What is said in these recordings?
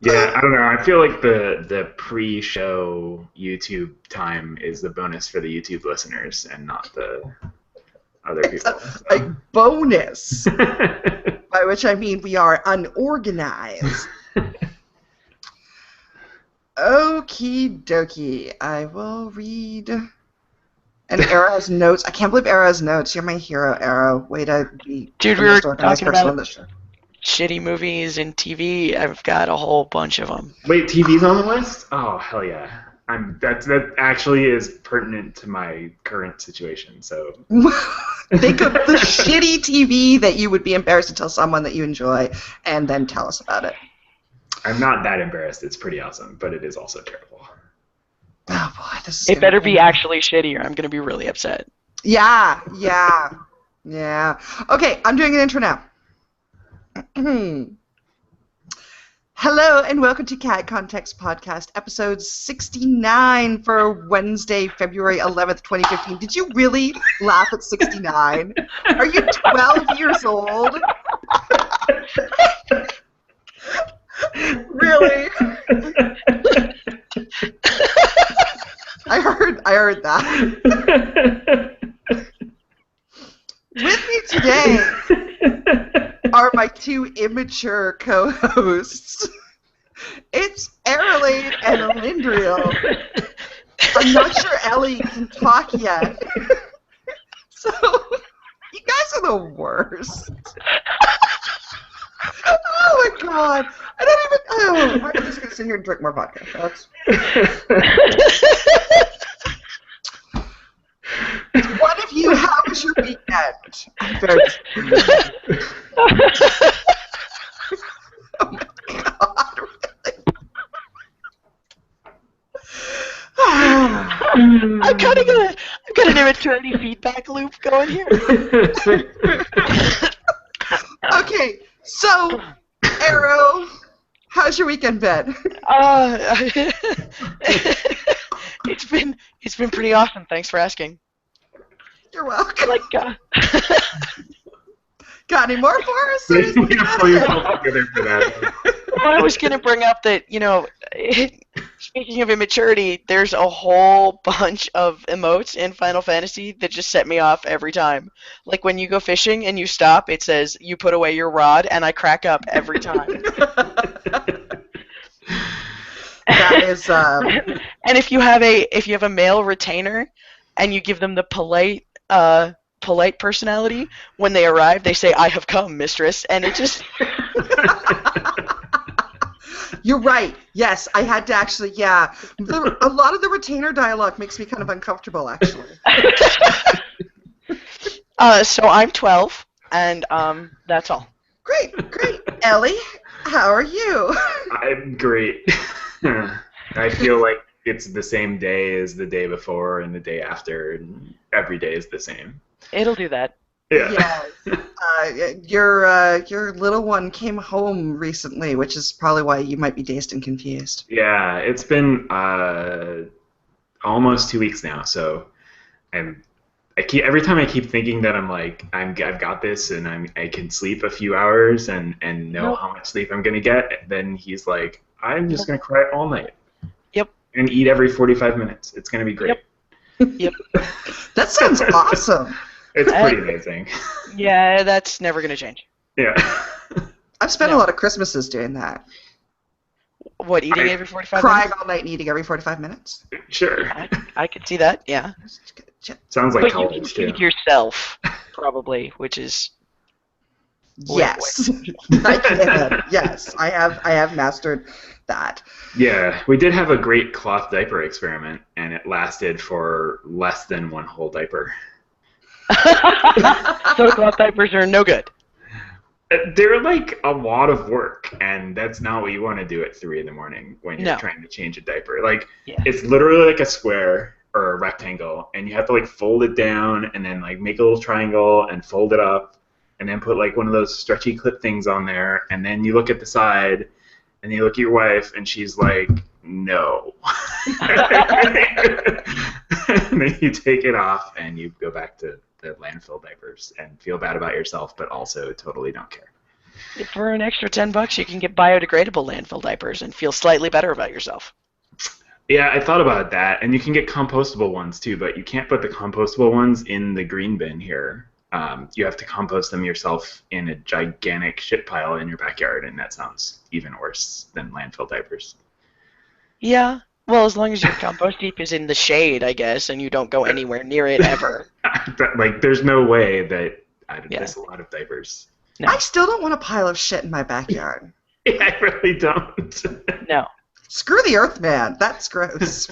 Yeah, I don't know. I feel like the pre-show YouTube time is the bonus for the YouTube listeners and not the other It's people. a bonus, by which I mean we are unorganized. Okie dokie. I will read. And Arrow has notes. I can't believe Arrow has notes. You're my hero, Arrow. Way to be Dude, the we were most organized talking person about on this show. shitty movies and TV. I've got a whole bunch of them. Wait, TV's on the list? Oh, hell yeah. That actually is pertinent to my current situation, so... Think of the shitty TV that you would be embarrassed to tell someone that you enjoy, and then tell us about it. I'm not that embarrassed. It's pretty awesome, but it is also terrible. Oh boy, this is. It better be actually shitty, or I'm gonna be really upset. Yeah. Okay, I'm doing an intro now. Hello and welcome to Cat Context Podcast, episode 69 for Wednesday, February 11th, 2015. Did you really laugh at 69? Are you 12 years old? Really? I heard that. With me today are my two immature co-hosts. It's Arolaide and Ellyndrial. I'm not sure Ellie can talk yet. So, you guys are the worst. Oh my god. I don't even... Oh, I'm just going to sit here and drink more vodka. One of you, how was your weekend? I'm very Oh my god, really? I've got an immaturity feedback loop going here. Okay, so, Arrow, how's your weekend been? It's been pretty awesome. Thanks for asking. You're welcome. Got any more for us? You gotta pull yourself together for that. Well, I was going to bring up that, speaking of immaturity, there's a whole bunch of emotes in Final Fantasy that just set me off every time. Like when you go fishing and you stop, it says, you put away your rod, and I crack up every time. That is, And if you have a male retainer and you give them the polite personality, when they arrive, they say, I have come, mistress, and it just... You're right. Yes, I had to actually, yeah. A lot of the retainer dialogue makes me kind of uncomfortable, actually. So I'm 12, and that's all. Great. Ellie, how are you? I'm great. I feel like it's the same day as the day before and the day after, and every day is the same. It'll do that. Yeah. Yes. Your little one came home recently, which is probably why you might be dazed and confused. Yeah, it's been almost 2 weeks now, so every time I keep thinking that I've got this and I can sleep a few hours and know how much sleep I'm gonna get, then he's like, I'm just gonna cry all night. Yep. And eat every 45 minutes. It's gonna be great. Yep. That sounds awesome. It's pretty amazing. Yeah, that's never gonna change. Yeah. I've spent a lot of Christmases doing that. What, eating every 45 Crying minutes? all night and eating every 45 minutes. Sure. I could see that, yeah. Sounds like But college you can too. feed yourself, probably, which is... Yes. I can. Yes, I have mastered that. Yeah, we did have a great cloth diaper experiment, and it lasted for less than one whole diaper. So cloth diapers are no good. They're like a lot of work, and that's not what you want to do at 3 in the morning when you're trying to change a diaper. Like, It's literally like a square or a rectangle, and you have to like fold it down and then like make a little triangle and fold it up and then put like one of those stretchy clip things on there, and then you look at the side and you look at your wife and she's like, no. And then you take it off and you go back to the landfill diapers and feel bad about yourself, but also totally don't care. For an extra $10, you can get biodegradable landfill diapers and feel slightly better about yourself. Yeah, I thought about that, and you can get compostable ones too, but you can't put the compostable ones in the green bin here. You have to compost them yourself in a gigantic shit pile in your backyard, and that sounds even worse than landfill diapers. Yeah, well, as long as your compost heap is in the shade, I guess, and you don't go anywhere near it ever. Like, there's no way that I'd miss a lot of diapers. No. I still don't want a pile of shit in my backyard. Yeah, I really don't. No. Screw the earth, man. That's gross.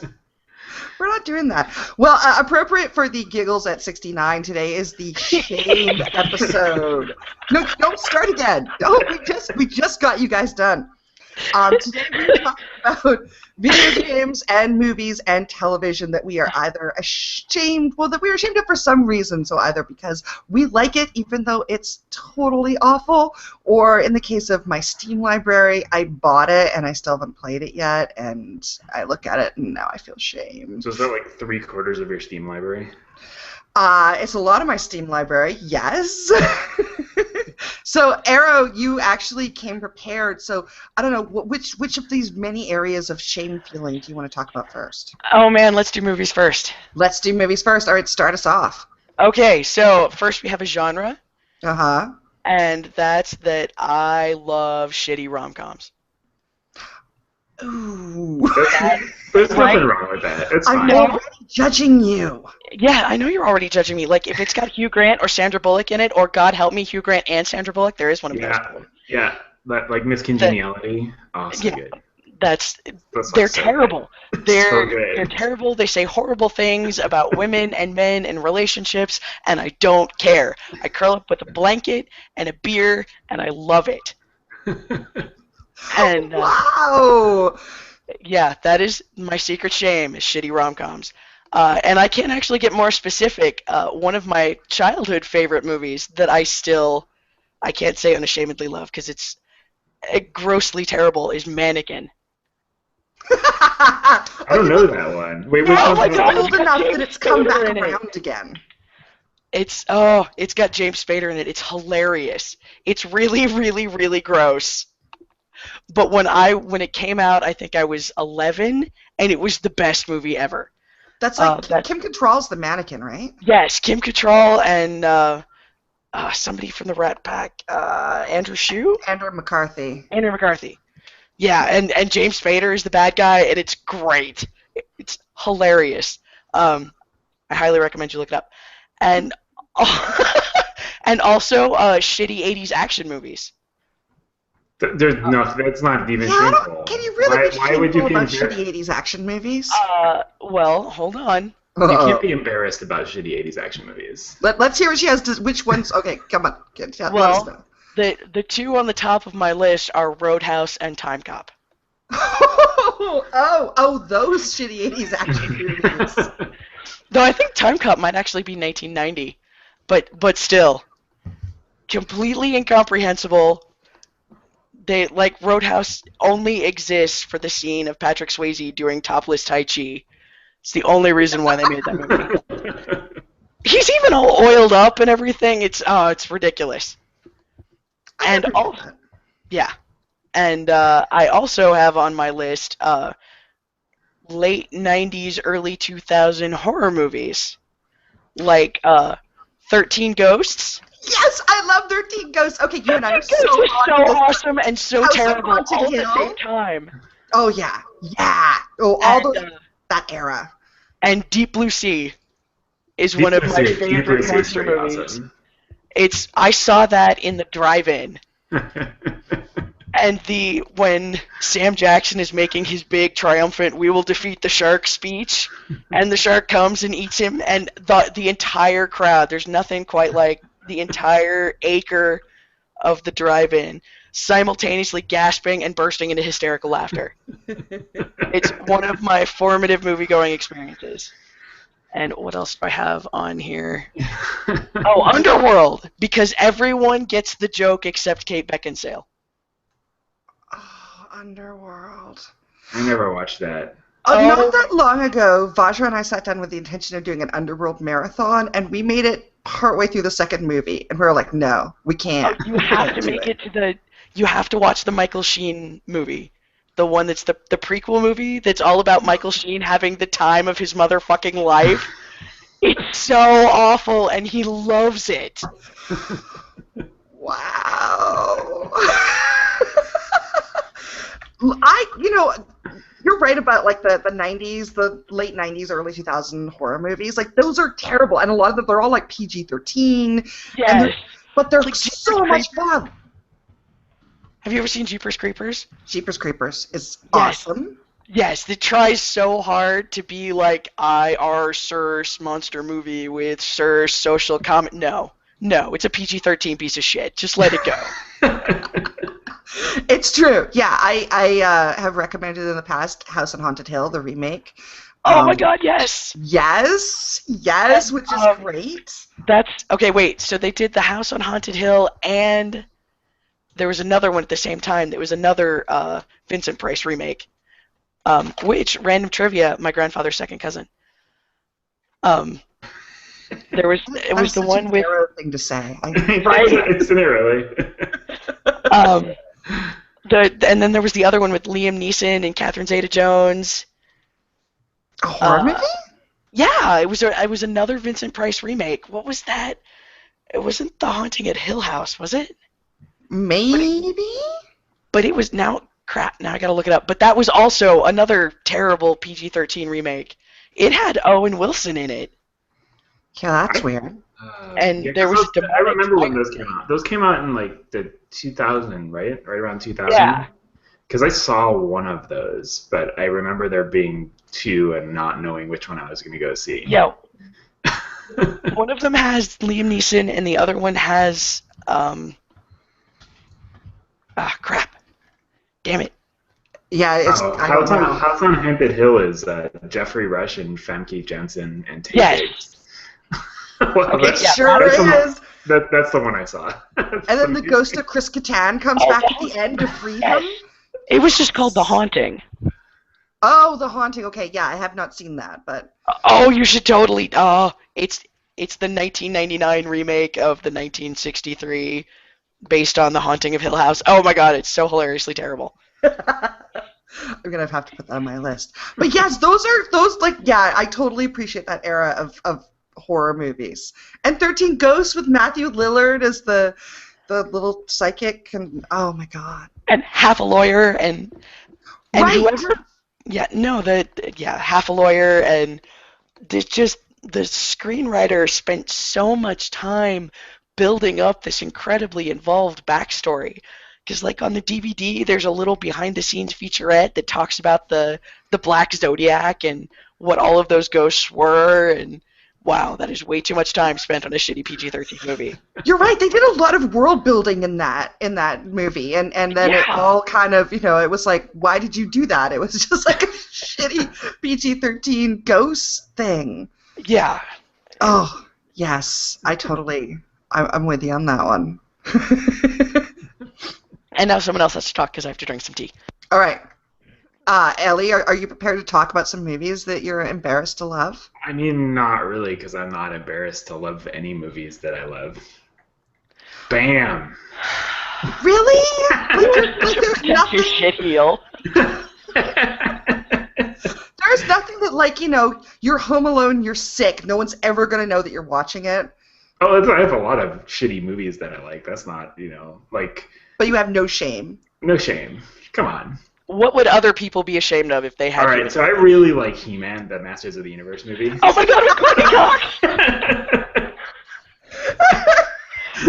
We're not doing that. Well, appropriate for the giggles at 69 today is the shame episode. No, don't start again. No, we just got you guys done. Today we're talking about video games and movies and television that we are either ashamed, that we are ashamed of for some reason, so either because we like it even though it's totally awful, or in the case of my Steam library, I bought it and I still haven't played it yet, and I look at it and now I feel shame. So is that like 3/4 of your Steam library? It's a lot of my Steam library, yes. So, Arrow, you actually came prepared. So, I don't know, which of these many areas of shame feeling do you want to talk about first? Oh, man, let's do movies first. Let's do movies first. All right, start us off. Okay, so first we have a genre. Uh-huh. And that's that I love shitty rom-coms. Ooh. There's nothing wrong with that. It's fine. I'm already judging you. Yeah, I know you're already judging me. Like, if it's got Hugh Grant or Sandra Bullock in it, or God help me, Hugh Grant and Sandra Bullock, there is one of those. Yeah, like Miss Congeniality. So good. They're terrible. They're terrible. They say horrible things about women and men and relationships, and I don't care. I curl up with a blanket and a beer, and I love it. And wow! Yeah, that is my secret shame, is shitty rom-coms. And I can't actually get more specific. One of my childhood favorite movies that I can't say unashamedly love because it's grossly terrible is Mannequin. I don't know that one. Wait, which one's it's old enough that it's come back around again. It's got James Spader in it. It's hilarious. It's really, really, really gross. But when it came out, I think I was 11, and it was the best movie ever. That's like Kim Cattrall's the Mannequin, right? Yes, Kim Cattrall and somebody from the Rat Pack, Andrew Shue? Andrew McCarthy. Andrew McCarthy. Yeah, and James Spader is the bad guy, and it's great. It's hilarious. I highly recommend you look it up. And and also shitty 80s action movies. That's not even shameful. Can you really be shameful about shitty 80s action movies? Well, hold on. You can't be embarrassed about shitty 80s action movies. Let's hear what she has to. Which ones? Okay, come on. Let us know. The two on the top of my list are Roadhouse and Time Cop. Those shitty 80s action movies. Though I think Time Cop might actually be 1990, but still, completely incomprehensible. Roadhouse only exists for the scene of Patrick Swayze doing topless Tai Chi. It's the only reason why they made that movie. He's even all oiled up and everything. It's ridiculous. And I also have on my list late 90s, early 2000 horror movies, like 13 Ghosts. Yes, I love 13 Ghosts. Okay, you and I are so awesome and so terrible all at the same time. Oh yeah. Oh, that era. And Deep Blue Sea is one of my favorite monster movies. Awesome. I saw that in the drive-in. And when Sam Jackson is making his big triumphant "We will defeat the shark" speech, and the shark comes and eats him, and the entire crowd, there's nothing quite like the entire acre of the drive-in simultaneously gasping and bursting into hysterical laughter. It's one of my formative movie-going experiences. And what else do I have on here? Oh, Underworld, because everyone gets the joke except Kate Beckinsale. Oh, Underworld. I never watched that. Not that long ago, Vajra and I sat down with the intention of doing an Underworld marathon, and we made it partway through the second movie, and we were like, no, we can't. You have to make it to the... You have to watch the Michael Sheen movie. The one that's the prequel movie that's all about Michael Sheen having the time of his motherfucking life. It's so awful, and he loves it. Wow. You're right about like the 90s, the late 90s, early 2000 horror movies. Like those are terrible, and a lot of them they're all like PG-13. Yes. But they're like so much fun. Have you ever seen Jeepers Creepers? Jeepers Creepers is awesome. Yes, it tries so hard to be like I.R. Sir's monster movie with Sir's social comment. No, it's a PG-13 piece of shit. Just let it go. It's true. Yeah, I have recommended in the past House on Haunted Hill, the remake. Oh my God, yes! Yes, which is great. That's okay. Wait, so they did the House on Haunted Hill, and there was another one at the same time. There was another Vincent Price remake, which random trivia, my grandfather's second cousin. It was the one with. Narrow thing to say. Right? Isn't it really? And then there was the other one with Liam Neeson and Catherine Zeta-Jones. A horror movie? Yeah, it was another Vincent Price remake. What was that? It wasn't The Haunting at Hill House, was it? Maybe. But it was crap. Now I gotta look it up. But that was also another terrible PG-13 remake. It had Owen Wilson in it. Yeah, that's weird. And there was. I remember when those came out. Those came out in like the 2000, right? Right around 2000. Yeah. Because I saw one of those, but I remember there being two and not knowing which one I was going to go see. Yeah. One of them has Liam Neeson, and the other one has. Crap. Damn it. Yeah, it's. House on Haunted Hill is Jeffrey Rush and Famke Janssen and Tay Yes. Well, it sure is. That's the one I saw. And then the ghost of Chris Kattan comes back at the end to free him. It was just called The Haunting. Oh, The Haunting. Okay, yeah, I have not seen that, but. Oh, you should totally. It's the 1999 remake of the 1963, based on The Haunting of Hill House. Oh my God, it's so hilariously terrible. I'm gonna have to put that on my list. But yes, I totally appreciate that era of horror movies. And 13 Ghosts with Matthew Lillard as the little psychic, and oh my God. And Half a Lawyer and right. Whoever. Half a Lawyer, and the screenwriter spent so much time building up this incredibly involved backstory. Because, like, on the DVD, there's a little behind-the-scenes featurette that talks about the Black Zodiac and what all of those ghosts were, and wow, that is way too much time spent on a shitty PG-13 movie. You're right. They did a lot of world building in that movie, and then it all kind of, it was like, why did you do that? It was just like a shitty PG-13 ghost thing. Yeah. Oh yes, I'm with you on that one. And now someone else has to talk because I have to drink some tea. All right. Ellie, are you prepared to talk about some movies that you're embarrassed to love? I mean, not really, because I'm not embarrassed to love any movies that I love. Bam! Really? There's nothing... Your shit heel. There's nothing that, you're home alone, you're sick, no one's ever going to know that you're watching it. Oh, I have a lot of shitty movies that I like. That's not, But you have no shame. No shame. Come on. What would other people be ashamed of if they had? All right, so I really like He-Man, the Masters of the Universe movie. Oh my God, it's Courtney Cox!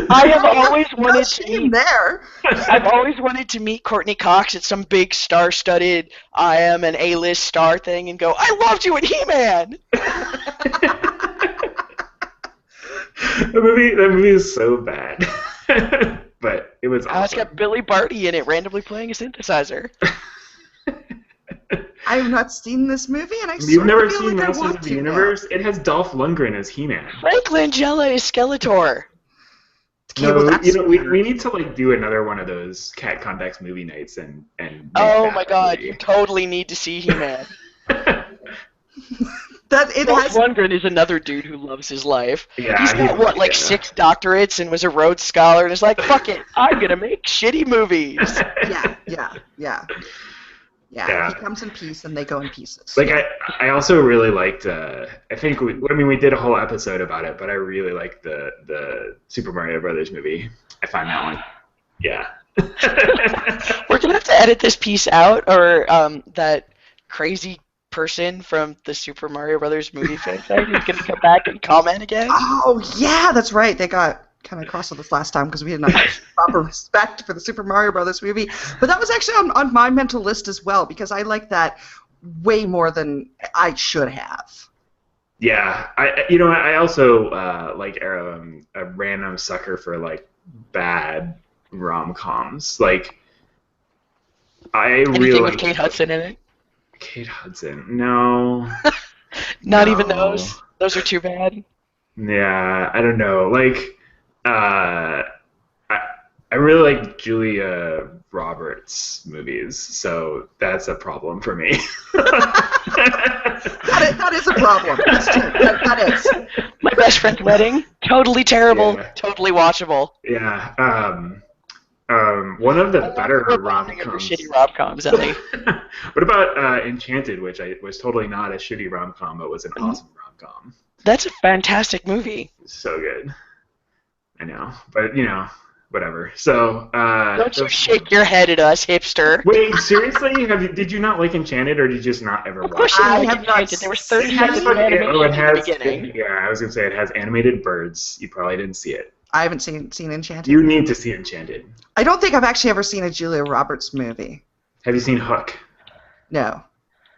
I have always wanted to meet. I've always wanted to meet Courtney Cox at some big star-studded I am an A-list star thing and go, I loved you in He-Man. That movie is so bad. But it was awesome. It's got Billy Barty in it, randomly playing a synthesizer. I have not seen this movie, and You've never seen Masters of the Universe? It has Dolph Lundgren as He-Man. Frank Langella is Skeletor. We need to do another one of those Cat Context movie nights and oh my God, you totally need to see He-Man. Dolph Lundgren is another dude who loves his life. Yeah, he's got, 6 doctorates and was a Rhodes Scholar and is like, fuck it, I'm going to make shitty movies. Yeah, he comes in peace and they go in pieces. Like, I also really liked, I think, we did a whole episode about it, but I really liked the Super Mario Brothers movie. I find that one, yeah. We're going to have to edit this piece out, or that crazy person from the Super Mario Brothers movie fan site who's going to come back and comment again. Oh, yeah, that's right. They got kind of cross with us last time because we did not have proper respect for the Super Mario Brothers movie. But that was actually on my mental list as well because I like that way more than I should have. Yeah, I also like a random sucker for like bad rom-coms. Like, Anything with Kate Hudson in it? Kate Hudson, no. Not even those. Those are too bad. Yeah, I don't know. Like, I really like Julia Roberts movies, so that's a problem for me. that is a problem. That is. My Best Friend's Wedding, totally terrible, totally watchable. Yeah. One of the better rom-coms. Shitty rom-coms, Ellie. What about Enchanted, which was totally not a shitty rom-com, but was an awesome rom-com. That's a fantastic movie. So good. I know, but whatever. So. Don't you shake your head at us, hipster. Wait, seriously? Did you not like Enchanted, or did you just not ever watch it? I have not. There was 30 seconds of animation at the beginning. Yeah, I was gonna say it has animated birds. You probably didn't see it. I haven't seen Enchanted. You need to see Enchanted. I don't think I've actually ever seen a Julia Roberts movie. Have you seen Hook? No.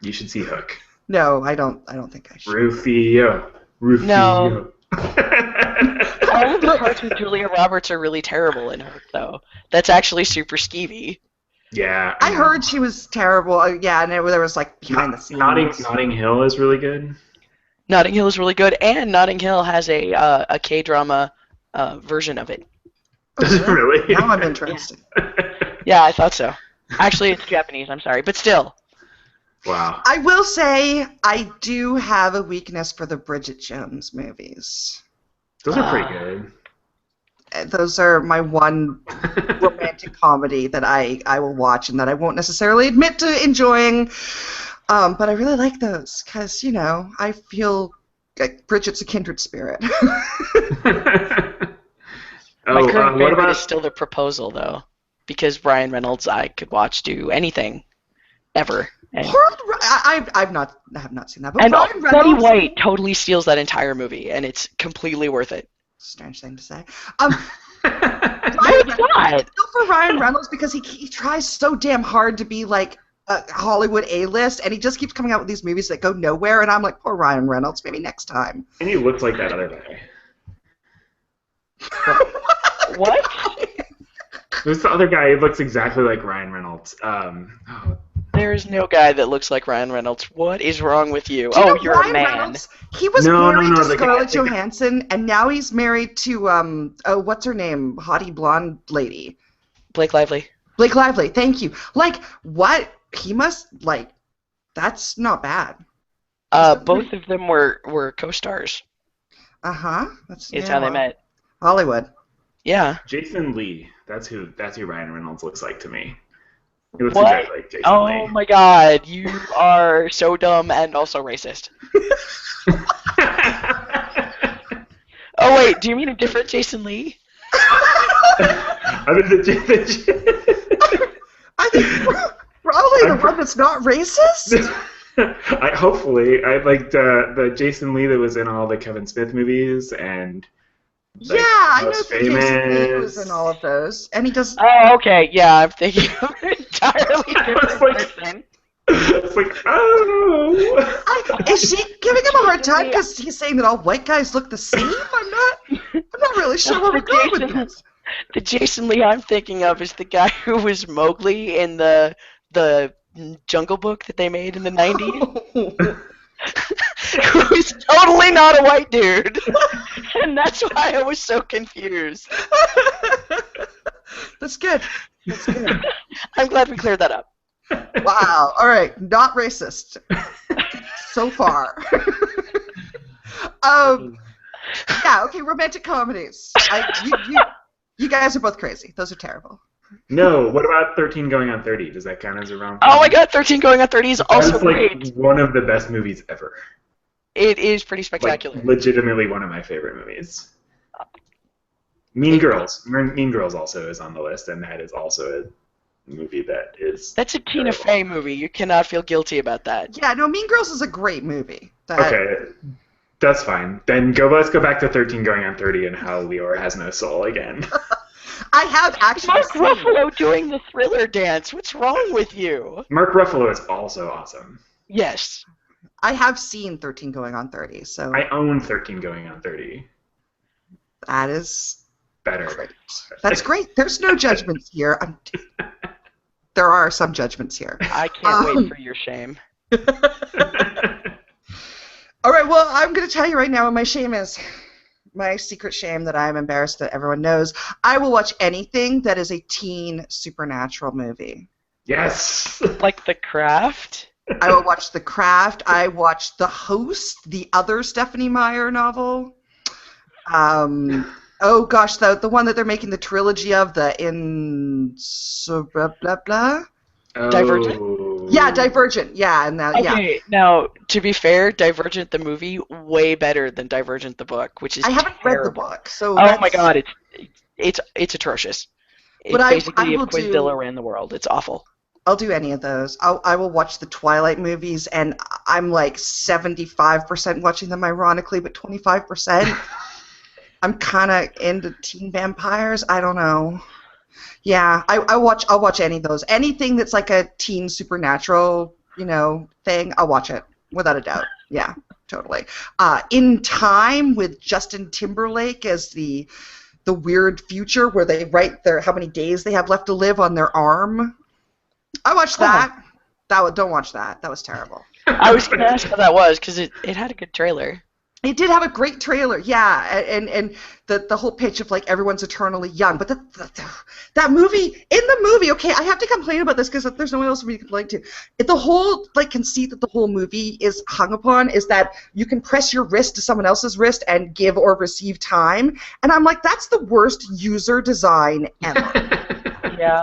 You should see Hook. No, I don't think I should. Rufio. No. All of the parts with Julia Roberts are really terrible in Hook, though. That's actually super skeevy. Yeah. I heard she was terrible. Yeah, and there was like behind the scenes. Notting Hill is really good. Notting Hill is really good, and Notting Hill has a K-drama version of it. Really? Now I'm interested. Yeah, I thought so. Actually, it's Japanese, I'm sorry, but still. Wow. I will say I do have a weakness for the Bridget Jones movies. Those are pretty good. Those are my one romantic comedy that I will watch and that I won't necessarily admit to enjoying. But I really like those because, I feel like Bridget's a kindred spirit. My current favorite is still The Proposal, though, because Ryan Reynolds I could watch do anything, ever. And I have not seen that. But and Ryan Betty Reynolds, White totally steals that entire movie, and it's completely worth it. Strange thing to say. It's not. For Ryan Reynolds because he tries so damn hard to be like a Hollywood A-list, and he just keeps coming out with these movies that go nowhere, and I'm like, poor Ryan Reynolds, maybe next time. And he looks like that other guy. What? There's the other guy. He looks exactly like Ryan Reynolds. There's no guy that looks like Ryan Reynolds. What is wrong with you? You're Ryan a man. Reynolds, he was married to Scarlett Johansson, and now he's married to what's her name? Hottie blonde lady. Blake Lively. Blake Lively. Thank you. Like what? He must like. That's not bad. Both of them were co-stars. That's how they met. Hollywood. Yeah. Jason Lee. That's who Ryan Reynolds looks like to me. He looks exactly like Jason Lee. Oh my God, you are so dumb and also racist. Oh wait, do you mean a different Jason Lee? I think probably the one that's not racist. Hopefully, I liked the Jason Lee that was in all the Kevin Smith movies and. Like, I know Jason Lee was in all of those, and he does. Oh, okay, yeah, I'm thinking of an entirely different person. It's like, oh. Is she giving him a hard time because he's saying that all white guys look the same? I'm not really sure where we're going with this. The Jason Lee I'm thinking of is the guy who was Mowgli in the Jungle Book that they made in the 90s. Who's totally not a white dude. And that's why I was so confused. That's good. I'm glad we cleared that up. Wow. All right. Not racist. so far. Yeah, okay, romantic comedies. You guys are both crazy. Those are terrible. No, what about 13 Going on 30? Does that count as a rom-com? Oh my god, 13 Going on 30 is also great. That's like one of the best movies ever. It is pretty spectacular. Like, legitimately one of my favorite movies. Mean Girls. Mean Girls also is on the list, and that is also a movie that is That's a Tina Fey movie. You cannot feel guilty about that. Yeah, no, Mean Girls is a great movie. Okay, that's fine. Then let's go back to 13 Going on 30 and how Liore has no soul again. I have actually Mark Ruffalo doing the Thriller dance. What's wrong with you? Mark Ruffalo is also awesome. Yes. I have seen 13 Going on 30, so... I own 13 Going on 30. That is... better. Great. That's great. There's no judgments here. There are some judgments here. I can't wait for your shame. All right, well, I'm going to tell you right now what my shame is. My secret shame that I'm embarrassed that everyone knows. I will watch anything that is a teen supernatural movie. Yes! Like The Craft? I will watch The Craft. I watched The Host, the other Stephenie Meyer novel. Oh gosh, the one that they're making the trilogy of, the blah blah blah. Oh. Divergent? Yeah, Divergent. Yeah, and that. Okay, now to be fair, Divergent the movie way better than Divergent the book, which is I haven't terrible. read the book, so. Oh my god, it's atrocious. It's But basically I will if Quizilla ran the world. It's awful. I'll do any of those. I will watch the Twilight movies, and I'm like 75% watching them ironically, but 25%. I'm kind of into teen vampires. I don't know. Yeah, I'll watch any of those. Anything that's like a teen supernatural, thing, I'll watch it without a doubt. Yeah, totally. In Time with Justin Timberlake as the weird future where they write how many days they have left to live on their arm. I watched that. Don't watch that. That was terrible. I was going to ask how that was because it had a good trailer. It did have a great trailer, yeah, and the whole pitch of like everyone's eternally young. But that movie, okay, I have to complain about this because there's no one else for me to complain to. The whole conceit that the whole movie is hung upon is that you can press your wrist to someone else's wrist and give or receive time, and I'm like, that's the worst user design ever. Yeah.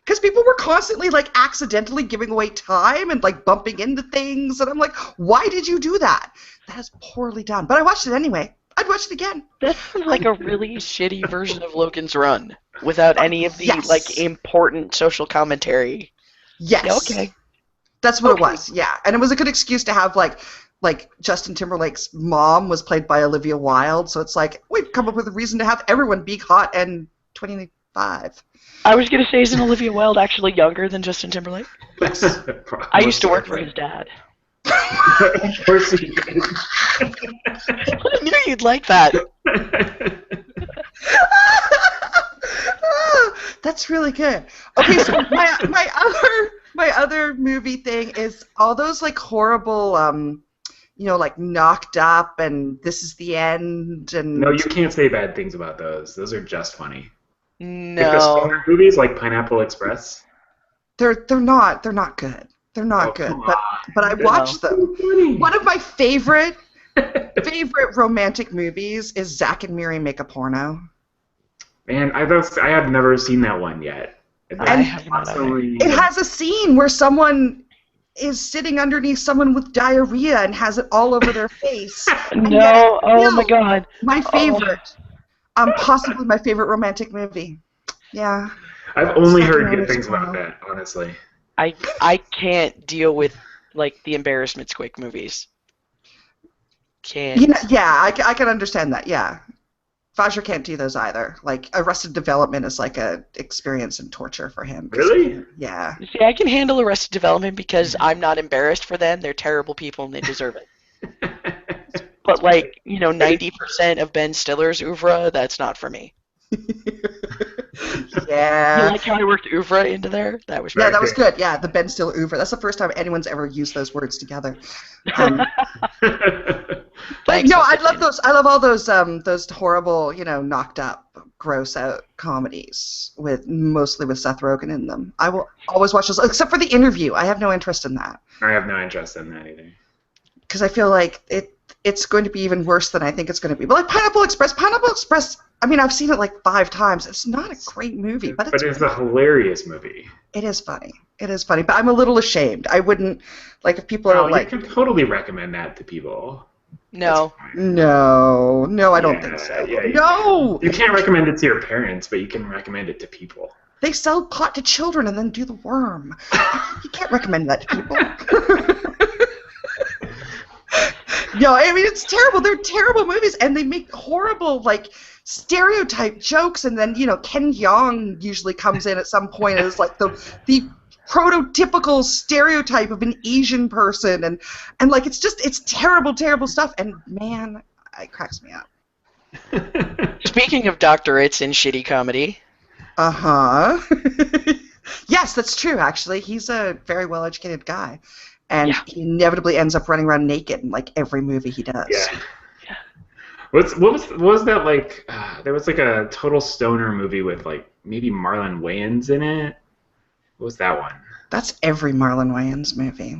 Because people were constantly accidentally giving away time and bumping into things, and I'm like, why did you do that? That is poorly done. But I watched it anyway. I'd watch it again. That sounds like a really shitty version of Logan's Run without any of the important social commentary. Yes. Yeah, okay. That's what it was. Yeah, and it was a good excuse to have like Justin Timberlake's mom was played by Olivia Wilde, so it's like we've come up with a reason to have everyone be hot and 25. I was going to say, isn't Olivia Wilde actually younger than Justin Timberlake? Yes. I used to work for his dad. Of course he did. I knew you'd like that. That's really good. Okay, so my other movie thing is all those horrible Knocked Up and This Is the End and. No, you can't say bad things about those. Those are just funny. No. Like the stoner movies like Pineapple Express. They're not good. They're not good. But I watched them. One of my favorite romantic movies is Zack and Miri Make a Porno. Man, I have never seen that one yet. I have not either. It has a scene where someone is sitting underneath someone with diarrhea and has it all over their face. No, oh my god. My favorite. Possibly my favorite romantic movie. Yeah. I've only heard good things about that, honestly. I can't deal with the embarrassment squeak movies. Can't. I can understand that. Yeah. Vajra can't do those either. Arrested Development is a experience in torture for him. Really? Yeah. See, I can handle Arrested Development because I'm not embarrassed for them. They're terrible people and they deserve it. But 90% of Ben Stiller's oeuvre, that's not for me. Yeah. You like how I worked oeuvre into there? That was that was good. Yeah, the Ben Stiller oeuvre. That's the first time anyone's ever used those words together. But no, I love those. I love all those horrible, knocked up, gross out comedies mostly with Seth Rogen in them. I will always watch those, except for The Interview. I have no interest in that. I have no interest in that either. because I feel like it's going to be even worse than I think it's going to be. But like Pineapple Express, I mean, I've seen it like 5 times. It's not a great movie, but it's a hilarious movie. It is funny. It is funny, but I'm a little ashamed. I wouldn't, like, if people are like... you can totally recommend that to people. No. No, I don't think so. Yeah, no! You can't recommend it to your parents, but you can recommend it to people. They sell pot to children and then do the worm. You can't recommend that to people. No, I mean, it's terrible. They're terrible movies, and they make horrible, like, stereotype jokes, and then, Ken Jeong usually comes in at some point as, like, the prototypical stereotype of an Asian person, and like, it's terrible, terrible stuff, and, man, it cracks me up. Speaking of doctorates in shitty comedy. Uh-huh. Yes, that's true, actually. He's a very well-educated guy. And he inevitably ends up running around naked in, like, every movie he does. Yeah. What was that, like, there was, like, a total stoner movie with, like, maybe Marlon Wayans in it? What was that one? That's every Marlon Wayans movie.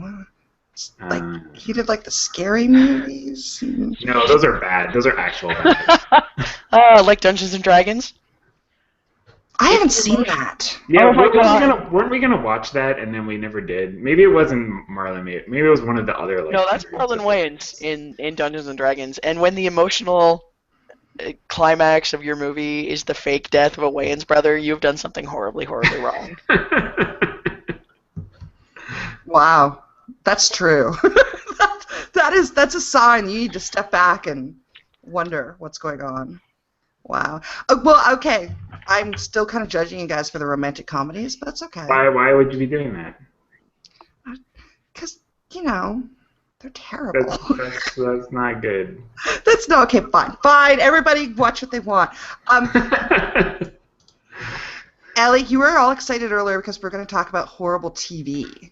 Like, he did, like, the scary movies. No, those are bad. Those are actual bad. Like Dungeons & Dragons? I haven't seen that. Yeah, weren't we gonna watch that and then we never did? Maybe it wasn't Marlon. Maybe it was one of the other. Like, no, that's Marlon Wayans in Dungeons and Dragons. And when the emotional climax of your movie is the fake death of a Wayans brother, you've done something horribly, horribly wrong. Wow, that's true. That's a sign you need to step back and wonder what's going on. Wow. Well, okay. I'm still kind of judging you guys for the romantic comedies, but that's okay. Why would you be doing that? Because, they're terrible. That's not good. That's not okay. Fine. Everybody watch what they want. Ellie, you were all excited earlier because we're going to talk about horrible TV.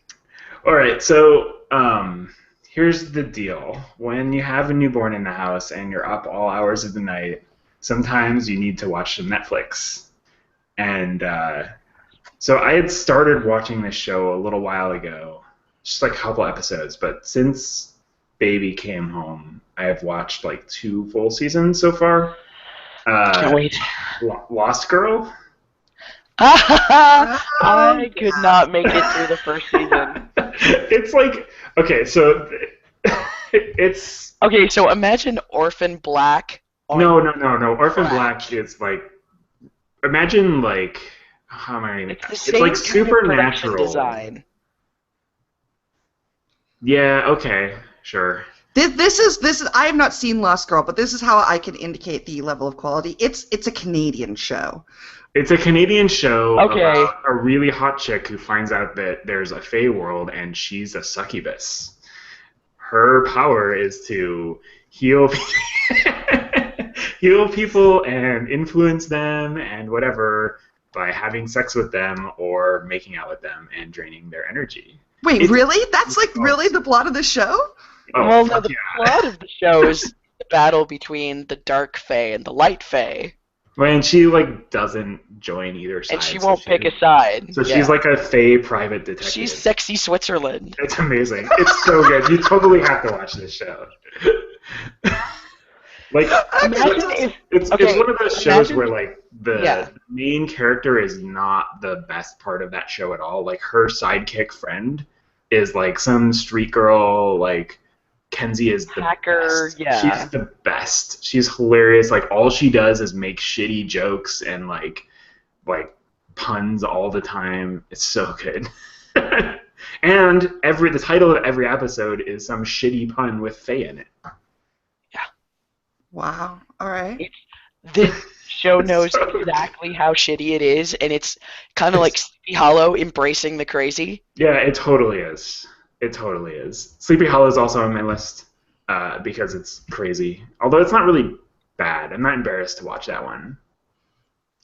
All right. So here's the deal. When you have a newborn in the house and you're up all hours of the night, sometimes you need to watch some Netflix. And so I had started watching this show a little while ago, just like a couple episodes, but since baby came home, I have watched like 2 full seasons so far. Can't wait. Lost Girl? I could not make it through the first season. It's like, okay, so it's... Okay, so imagine Orphan Black. No. Orphan Black is like, imagine like, how am I going to? It's like Supernatural. Design. Yeah. Okay. Sure. This is. I have not seen Lost Girl, but this is how I can indicate the level of quality. It's a Canadian show. It's a Canadian show about a really hot chick who finds out that there's a Fey world and she's a succubus. Her power is to heal people and influence them and whatever by having sex with them or making out with them and draining their energy. Wait, really? That's like really the plot of the show? Oh, well, no, the plot of the show is the battle between the dark Fae and the light Fae. Well, and she like doesn't join either side. And she won't pick a side. So she's like a Fae private detective. She's sexy Switzerland. It's amazing. It's so good. You totally have to watch this show. Like, it's one of those shows where like the main character is not the best part of that show at all. Like her sidekick friend is like some street girl. Like Kenzie is the best. Yeah. She's the best. She's hilarious. Like all she does is make shitty jokes and like puns all the time. It's so good. And the title of every episode is some shitty pun with Faye in it. Wow. All right. The show knows exactly how shitty it is, and it's kind of like Sleepy Hollow embracing the crazy. Yeah, it totally is. It totally is. Sleepy Hollow is also on my list because it's crazy. Although it's not really bad. I'm not embarrassed to watch that one.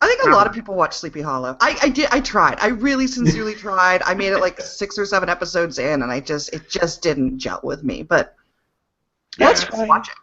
I think a lot of people watch Sleepy Hollow. I did. I tried. I really sincerely tried. I made it like 6 or 7 episodes in, and it just didn't gel with me. But that's fine. Watch it.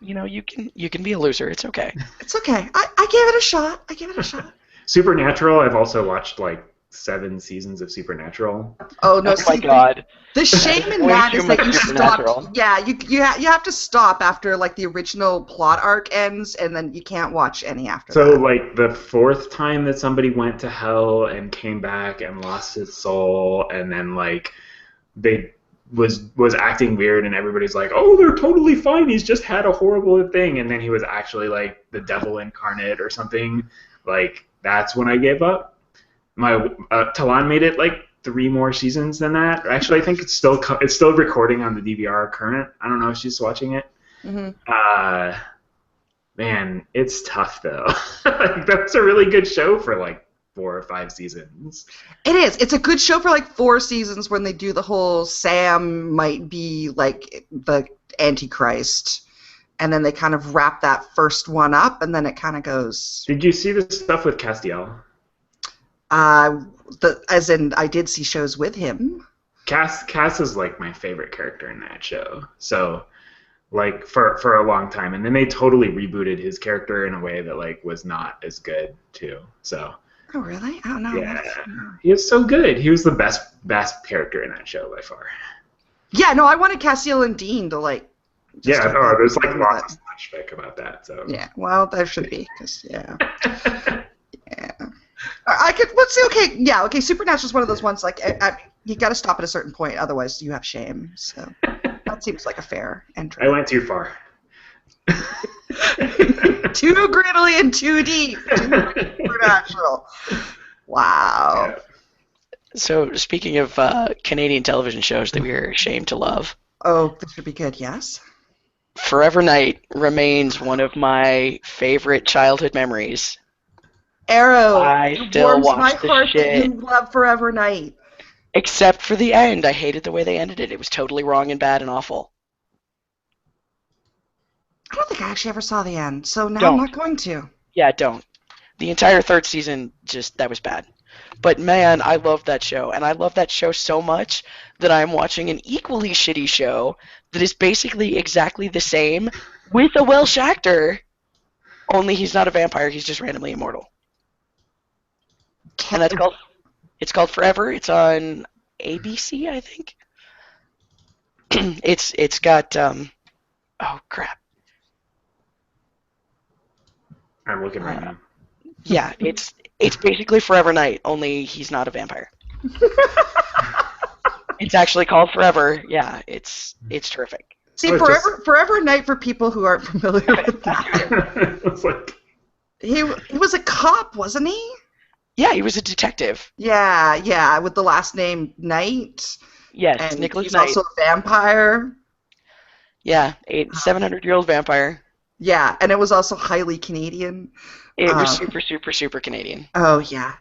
You can be a loser. It's okay. It's okay. I gave it a shot. Supernatural, I've also watched like 7 seasons of Supernatural. Oh no! Oh my god! The shame in Way that too is that much you Supernatural. stop. Yeah, you have to stop after like the original plot arc ends, and then you can't watch any after So that. like the 4th time that somebody went to hell and came back and lost his soul, and then like they was acting weird, and everybody's like, oh, they're totally fine. He's just had a horrible thing, and then he was actually like the devil incarnate or something. Like that's when I gave up. My Talon made it like 3 more seasons than that. Actually, I think it's still recording on the DVR current. I don't know if she's watching it. Mm-hmm. Man, it's tough though. Like, that's a really good show for like 4 or 5 seasons. It is. It's a good show for like 4 seasons when they do the whole Sam might be like the Antichrist, and then they kind of wrap that first one up, and then it kind of goes. Did you see the stuff with Castiel? As in, I did see shows with him. Cass is like my favorite character in that show. So, like for a long time, and then they totally rebooted his character in a way that like was not as good too. So. Oh really? I don't know. Yeah, he is so good. He was the best character in that show by far. Yeah, no, I wanted Castiel and Dean to like. Yeah, no, there's like lots of flashback about that. So. Yeah, well, there should be, cause yeah. Yeah. I could. Let's see. Okay, yeah. Okay, Supernatural's one of those ones like you got to stop at a certain point, otherwise you have shame. So that seems like a fair entry. I went too far. Too grittily and too deep. Too Supernatural. Wow. Yeah. So speaking of Canadian television shows that we are ashamed to love. Oh, this should be good. Yes. Forever Night remains one of my favorite childhood memories. Arrow. I it still warms watch my the heart shit. that you love Forever Night. Except for the end. I hated the way they ended it. It was totally wrong and bad and awful. I don't think I actually ever saw the end, so now Don't. I'm not going to. Yeah, don't. The entire 3rd season, that was bad. But man, I love that show, and I love that show so much that I'm watching an equally shitty show that is basically exactly the same with a Welsh actor, only he's not a vampire, he's just randomly immortal. And it's called Forever. It's on ABC, I think. It's got oh crap. I'm looking right now. Yeah, it's basically Forever Night, only he's not a vampire. It's actually called Forever. Yeah, it's terrific. See, Forever Night, for people who aren't familiar with that. It's like... He was a cop, wasn't he? Yeah, he was a detective. Yeah, with the last name Knight. Yes, and Nicholas he's Knight. also a vampire. Yeah, a 700-year-old vampire. Yeah, and it was also highly Canadian. It was super, super, super Canadian. Oh, yeah,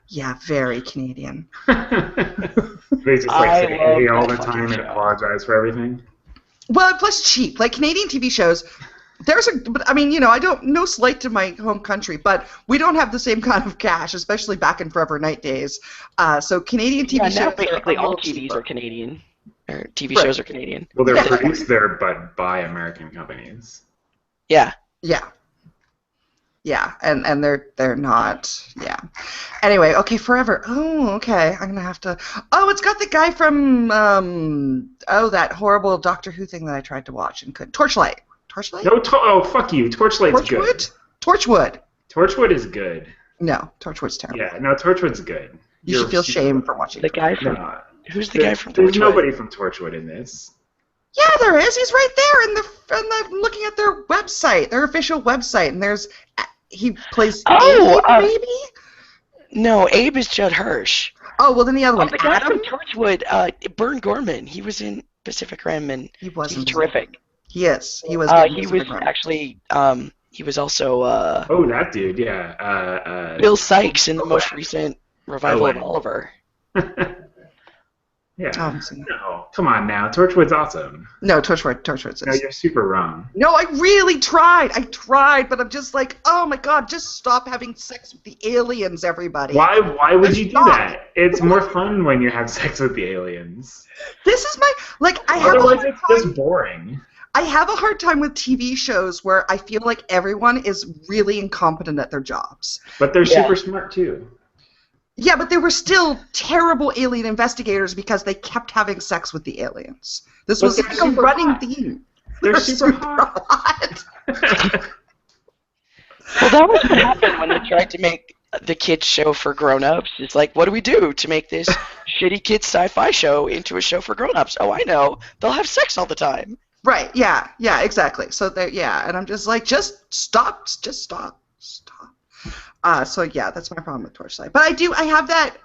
very Canadian. They just like say hey all the time and apologize for everything. Well, plus cheap. Like Canadian TV shows, I don't, no slight to my home country, but we don't have the same kind of cash, especially back in Forever Night days. So Canadian TV shows now basically all TVs cheaper. Are Canadian. Or TV shows are Canadian. Well, they're produced there, but by American companies. Yeah. Yeah, and they're not. Yeah. Anyway, okay, Forever. Oh, okay. I'm gonna have to. Oh, it's got the guy from that horrible Doctor Who thing that I tried to watch and couldn't. Torchlight. No, fuck you. Torchlight's good. Torchwood. Torchwood is good. No, Torchwood's terrible. Yeah, no, Torchwood's good. You should feel shame for watching. The guy from who's the guy from Torchwood? There's nobody from Torchwood in this. Yeah, there is. He's right there in the looking at their website, their official website, and he plays Abe, maybe? No, Abe is Judd Hirsch. Oh, well, then the other one, the guy Adam? from Torchwood, Bern Gorman. He was in Pacific Rim, and he's terrific. He is. He was. He was actually. He was also. Oh, that dude, yeah. Bill Sykes in the most recent revival of Oliver. Yeah. No, come on now. Torchwood's awesome. No, Torchwood's. No, you're super wrong. No, I really tried. But I'm just like, oh my god, just stop having sex with the aliens, everybody. Why would you do that? It's more fun when you have sex with the aliens. This is Otherwise, it's just boring. I have a hard time with TV shows where I feel like everyone is really incompetent at their jobs. But they're super smart too. Yeah, but they were still terrible alien investigators because they kept having sex with the aliens. This was like a running theme. They're super hot. Well, that was what happened when they tried to make the kids show for grown-ups. It's like, what do we do to make this shitty kids sci-fi show into a show for grown-ups? Oh, I know. They'll have sex all the time. Right, yeah, exactly. So, and I'm just like, just stop. So, yeah, that's my problem with Torchlight. But I have that,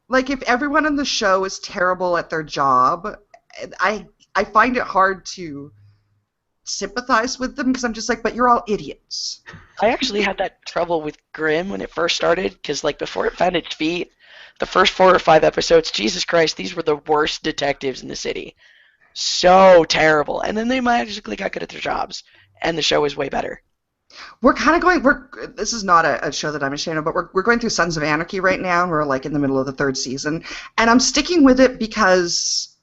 like, if everyone on the show is terrible at their job, I find it hard to sympathize with them because I'm just like, but you're all idiots. I actually had that trouble with Grimm when it first started because, like, before it found its feet, the first 4 or 5 episodes, Jesus Christ, these were the worst detectives in the city. So terrible. And then they magically got good at their jobs, and the show is way better. We're kind of going. This is not a show that I'm ashamed of, but we're going through Sons of Anarchy right now, and we're like in the middle of the 3rd season, and I'm sticking with it because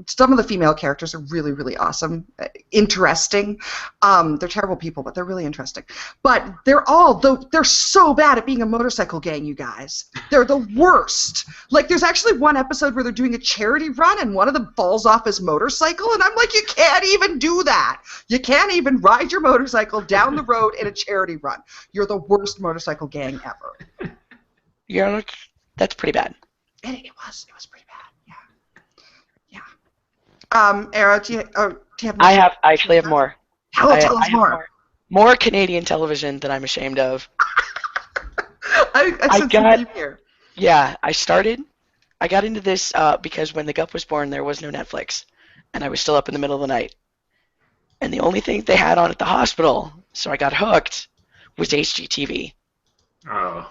some of the female characters are really, really awesome, interesting. They're terrible people, but they're really interesting. But they're so bad at being a motorcycle gang, you guys. They're the worst. Like, there's actually one episode where they're doing a charity run, and one of them falls off his motorcycle, and I'm like, you can't even do that. You can't even ride your motorcycle down the road in a charity run. You're the worst motorcycle gang ever. Yeah, that's pretty bad. And it was pretty bad. Era, do you have I actually have more. Tell us more. More Canadian television that I'm ashamed of. I got here. Yeah, I got into this because when the Gup was born, there was no Netflix, and I was still up in the middle of the night. And the only thing they had on at the hospital, so I got hooked, was HGTV. Oh.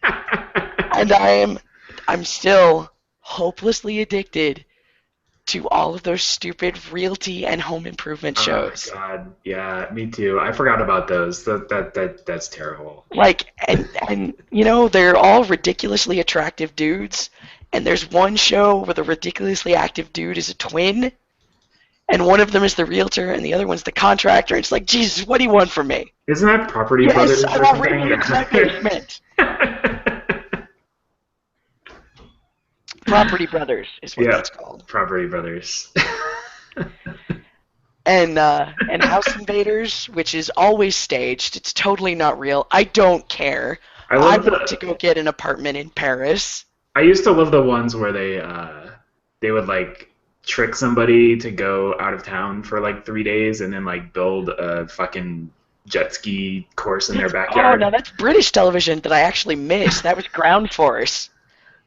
And I'm still hopelessly addicted to all of those stupid realty and home improvement shows. Oh God, yeah, me too. I forgot about those. That's terrible. Like, and you know, they're all ridiculously attractive dudes, and there's one show where the ridiculously active dude is a twin, and one of them is the realtor, and the other one's the contractor. It's like, Jesus, what do you want from me? Isn't that Property Brothers? Yes, I want radio in my basement. Property Brothers is what that's called. Property Brothers. and House Invaders, which is always staged. It's totally not real. I don't care. I want to go get an apartment in Paris. I used to love the ones where they would like trick somebody to go out of town for like 3 days and then like build a fucking jet ski course in their backyard. Oh, no, that's British television that I actually missed. That was Ground Force.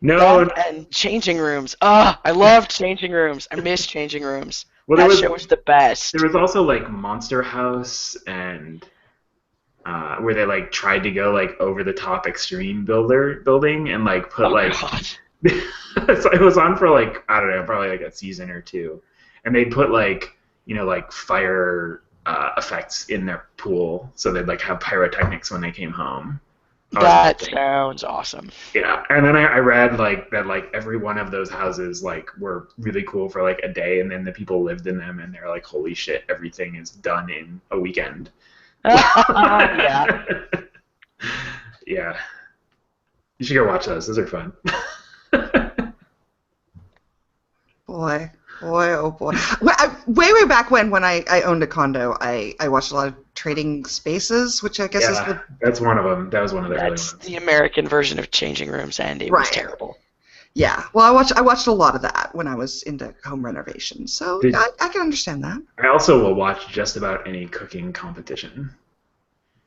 No. And Changing Rooms. I loved Changing Rooms. I miss Changing Rooms. Well, that show was the best. There was also like Monster House and where they like tried to go like over the top extreme building and like put so it was on for like, I don't know, probably like a season or 2, and they put like, you know, like fire effects in their pool, so they'd like have pyrotechnics when they came home. That sounds awesome. Yeah, and then I read like that like every one of those houses like were really cool for like a day, and then the people lived in them, and they're like, holy shit, everything is done in a weekend. Yeah. Yeah. You should go watch those. Those are fun. Boy, oh boy. Way back when I owned a condo, I watched a lot of Trading Spaces, which I guess is that's one of them. That was one of the early ones. That's the American version of Changing Rooms, and it was terrible. Yeah, well, I watched a lot of that when I was into home renovation, so I can understand that. I also will watch just about any cooking competition.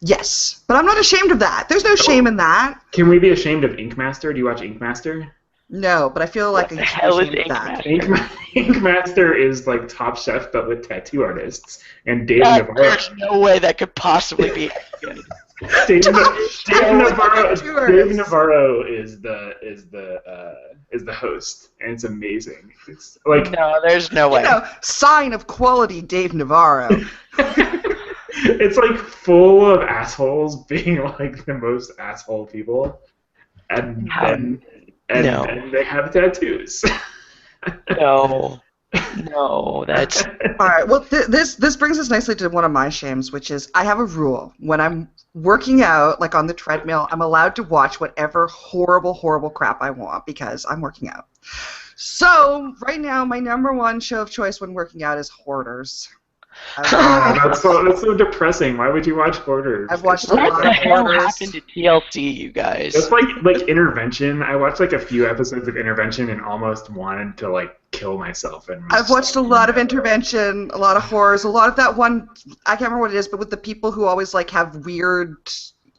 Yes, but I'm not ashamed of that. There's no shame in that. Can we be ashamed of Ink Master? Do you watch Ink Master? No, but I feel like what the hell is Ink Master? Ink Master is like Top Chef, but with tattoo artists. And Dave Navarro. There's no way that could possibly be good. Dave Navarro is the host, and it's amazing. It's like no, there's no way. You know, sign of quality, Dave Navarro. It's like full of assholes being like the most asshole people, and then they have tattoos. No. No, that's... All right. Well, this brings us nicely to one of my shames, which is I have a rule. When I'm working out, like on the treadmill, I'm allowed to watch whatever horrible, horrible crap I want because I'm working out. So right now, my number one show of choice when working out is Hoarders. That's so depressing. Why would you watch Hoarders? I've watched a lot of Hoarders. What the hell happened to TLC, you guys? It's like Intervention. I watched like a few episodes of Intervention and almost wanted to like kill myself. And I've watched a lot of Intervention, a lot of Horrors, a lot of that one. I can't remember what it is, but with the people who always like have weird,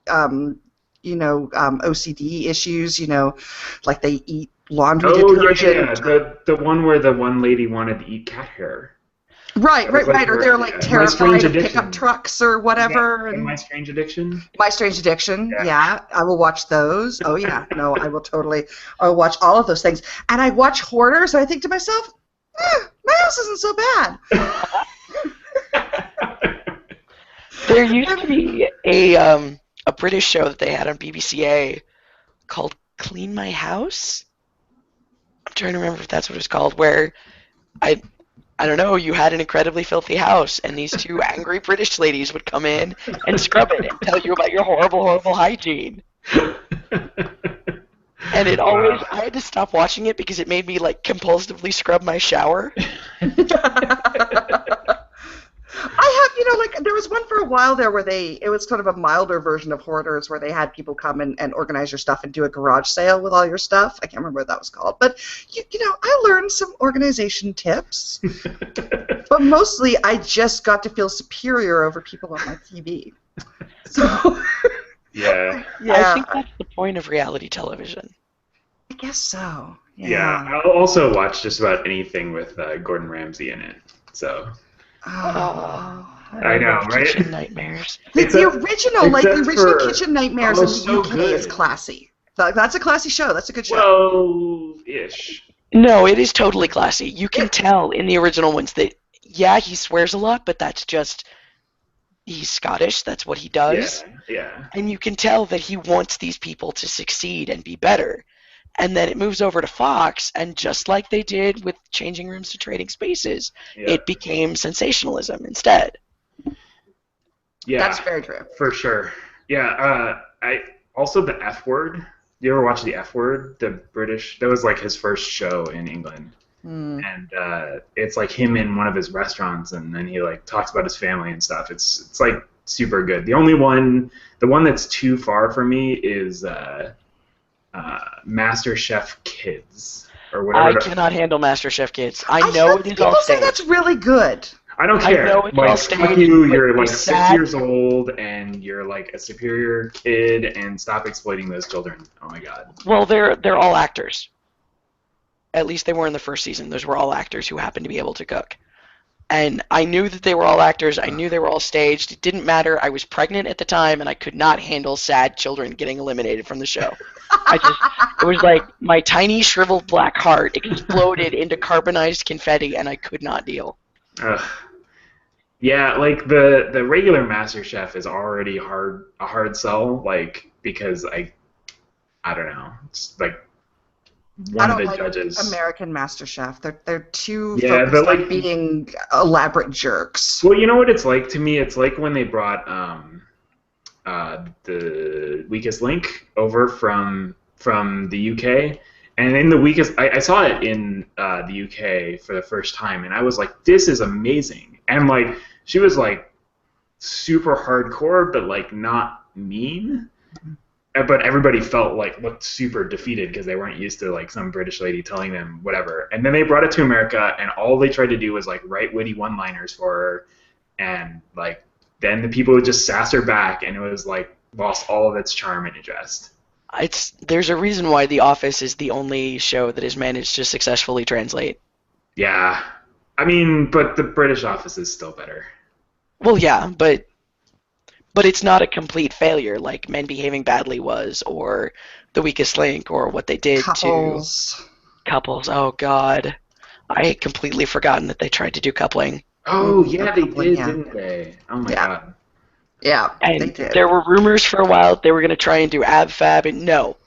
OCD issues. Like they eat laundry detergent. Yeah. The one where the one lady wanted to eat cat hair. Right. Or they're like terrified of pickup trucks or whatever. Yeah, My Strange Addiction. My Strange Addiction. Yeah, I will watch those. Oh yeah, no, I will totally. I'll watch all of those things, and I watch Hoarders, and I think to myself, my house isn't so bad. There used to be a British show that they had on BBCA called Clean My House. I'm trying to remember if that's what it's called, where I don't know, you had an incredibly filthy house, and these two angry British ladies would come in and scrub it and tell you about your horrible, horrible hygiene. And it always, I had to stop watching it because it made me, like, compulsively scrub my shower. There was one for a while there where it was sort of a milder version of Hoarders where they had people come and organize your stuff and do a garage sale with all your stuff. I can't remember what that was called. But, I learned some organization tips. But mostly I just got to feel superior over people on my TV. So, yeah. I think that's the point of reality television. I guess so. Yeah. I'll also watch just about anything with Gordon Ramsay in it. So... I know, right? Kitchen Nightmares. The original Kitchen Nightmares in the UK is classy. That's a classy show. That's a good show. Well-ish. No, it is totally classy. You can tell in the original ones that, he swears a lot, but that's just... He's Scottish. That's what he does. Yeah. And you can tell that he wants these people to succeed and be better. And then it moves over to Fox, and just like they did with Changing Rooms to Trading Spaces, it became sensationalism instead. Yeah, that's very true. For sure. Yeah, I also the F Word. You ever watch the F Word? The British. That was like his first show in England, and it's like him in one of his restaurants, and then he like talks about his family and stuff. It's like super good. The one that's too far for me is. MasterChef Kids or whatever. I cannot handle MasterChef Kids. I know it is all people staged. say that's really good. I don't care. I know it's all staged. You're like 6 years old and you're like a superior kid, and stop exploiting those children. Oh my god. Well, they're all actors. At least they were in the first season. Those were all actors who happened to be able to cook. And I knew that they were all actors. I knew they were all staged. It didn't matter. I was pregnant at the time, and I could not handle sad children getting eliminated from the show. It was like my tiny shriveled black heart exploded into carbonized confetti, and I could not deal. Yeah, like the regular MasterChef is already a hard sell, like because I don't know. It's like one of the judges. American MasterChef. They're too focused on being elaborate jerks. Well, you know what it's like to me? It's like when they brought the Weakest Link over from the UK, and in the Weakest, I saw it in the UK for the first time, and I was like, this is amazing. And like she was like super hardcore, but like not mean. But everybody looked super defeated because they weren't used to like some British lady telling them whatever. And then they brought it to America, and all they tried to do was like write witty one-liners for her, and like then the people would just sass her back, and it was like lost all of its charm and interest. There's a reason why The Office is the only show that has managed to successfully translate. Yeah, I mean, but the British Office is still better. Well, yeah, but it's not a complete failure like Men Behaving Badly was, or The Weakest Link, or what they did to Couples. Oh, God. I had completely forgotten that they tried to do coupling. Oh, yeah, they did, didn't they? Oh, my God. Yeah, and they did. There were rumors for a while that they were going to try and do Ab Fab, and no.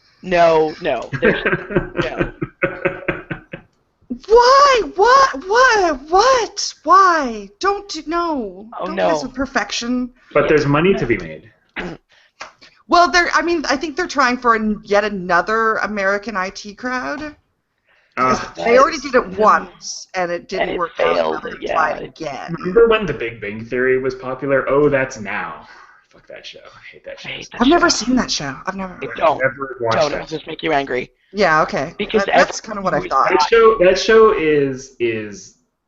Why? What? Why? Don't no. Oh, Don't no. mess with perfection. But there's money to be made. Well, I think they're trying for yet another American IT crowd. They already did it once, and it didn't work failed, out. They're going to try it again. Remember when The Big Bang Theory was popular? Oh, that's now. Fuck that show. I hate that show. I've never seen that show. I've never watched Don't. that. It'll just make you angry. Yeah, okay. Because that's kind of what I thought. That show is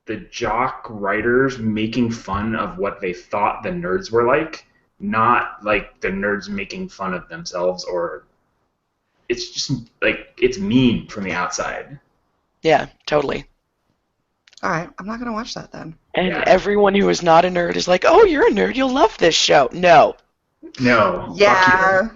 the jock writers making fun of what they thought the nerds were like, not like the nerds making fun of themselves, or it's just like it's mean from the outside. Yeah, totally. All right, I'm not going to watch that then. And everyone who is not a nerd is like, oh, you're a nerd, you'll love this show. No. Yeah.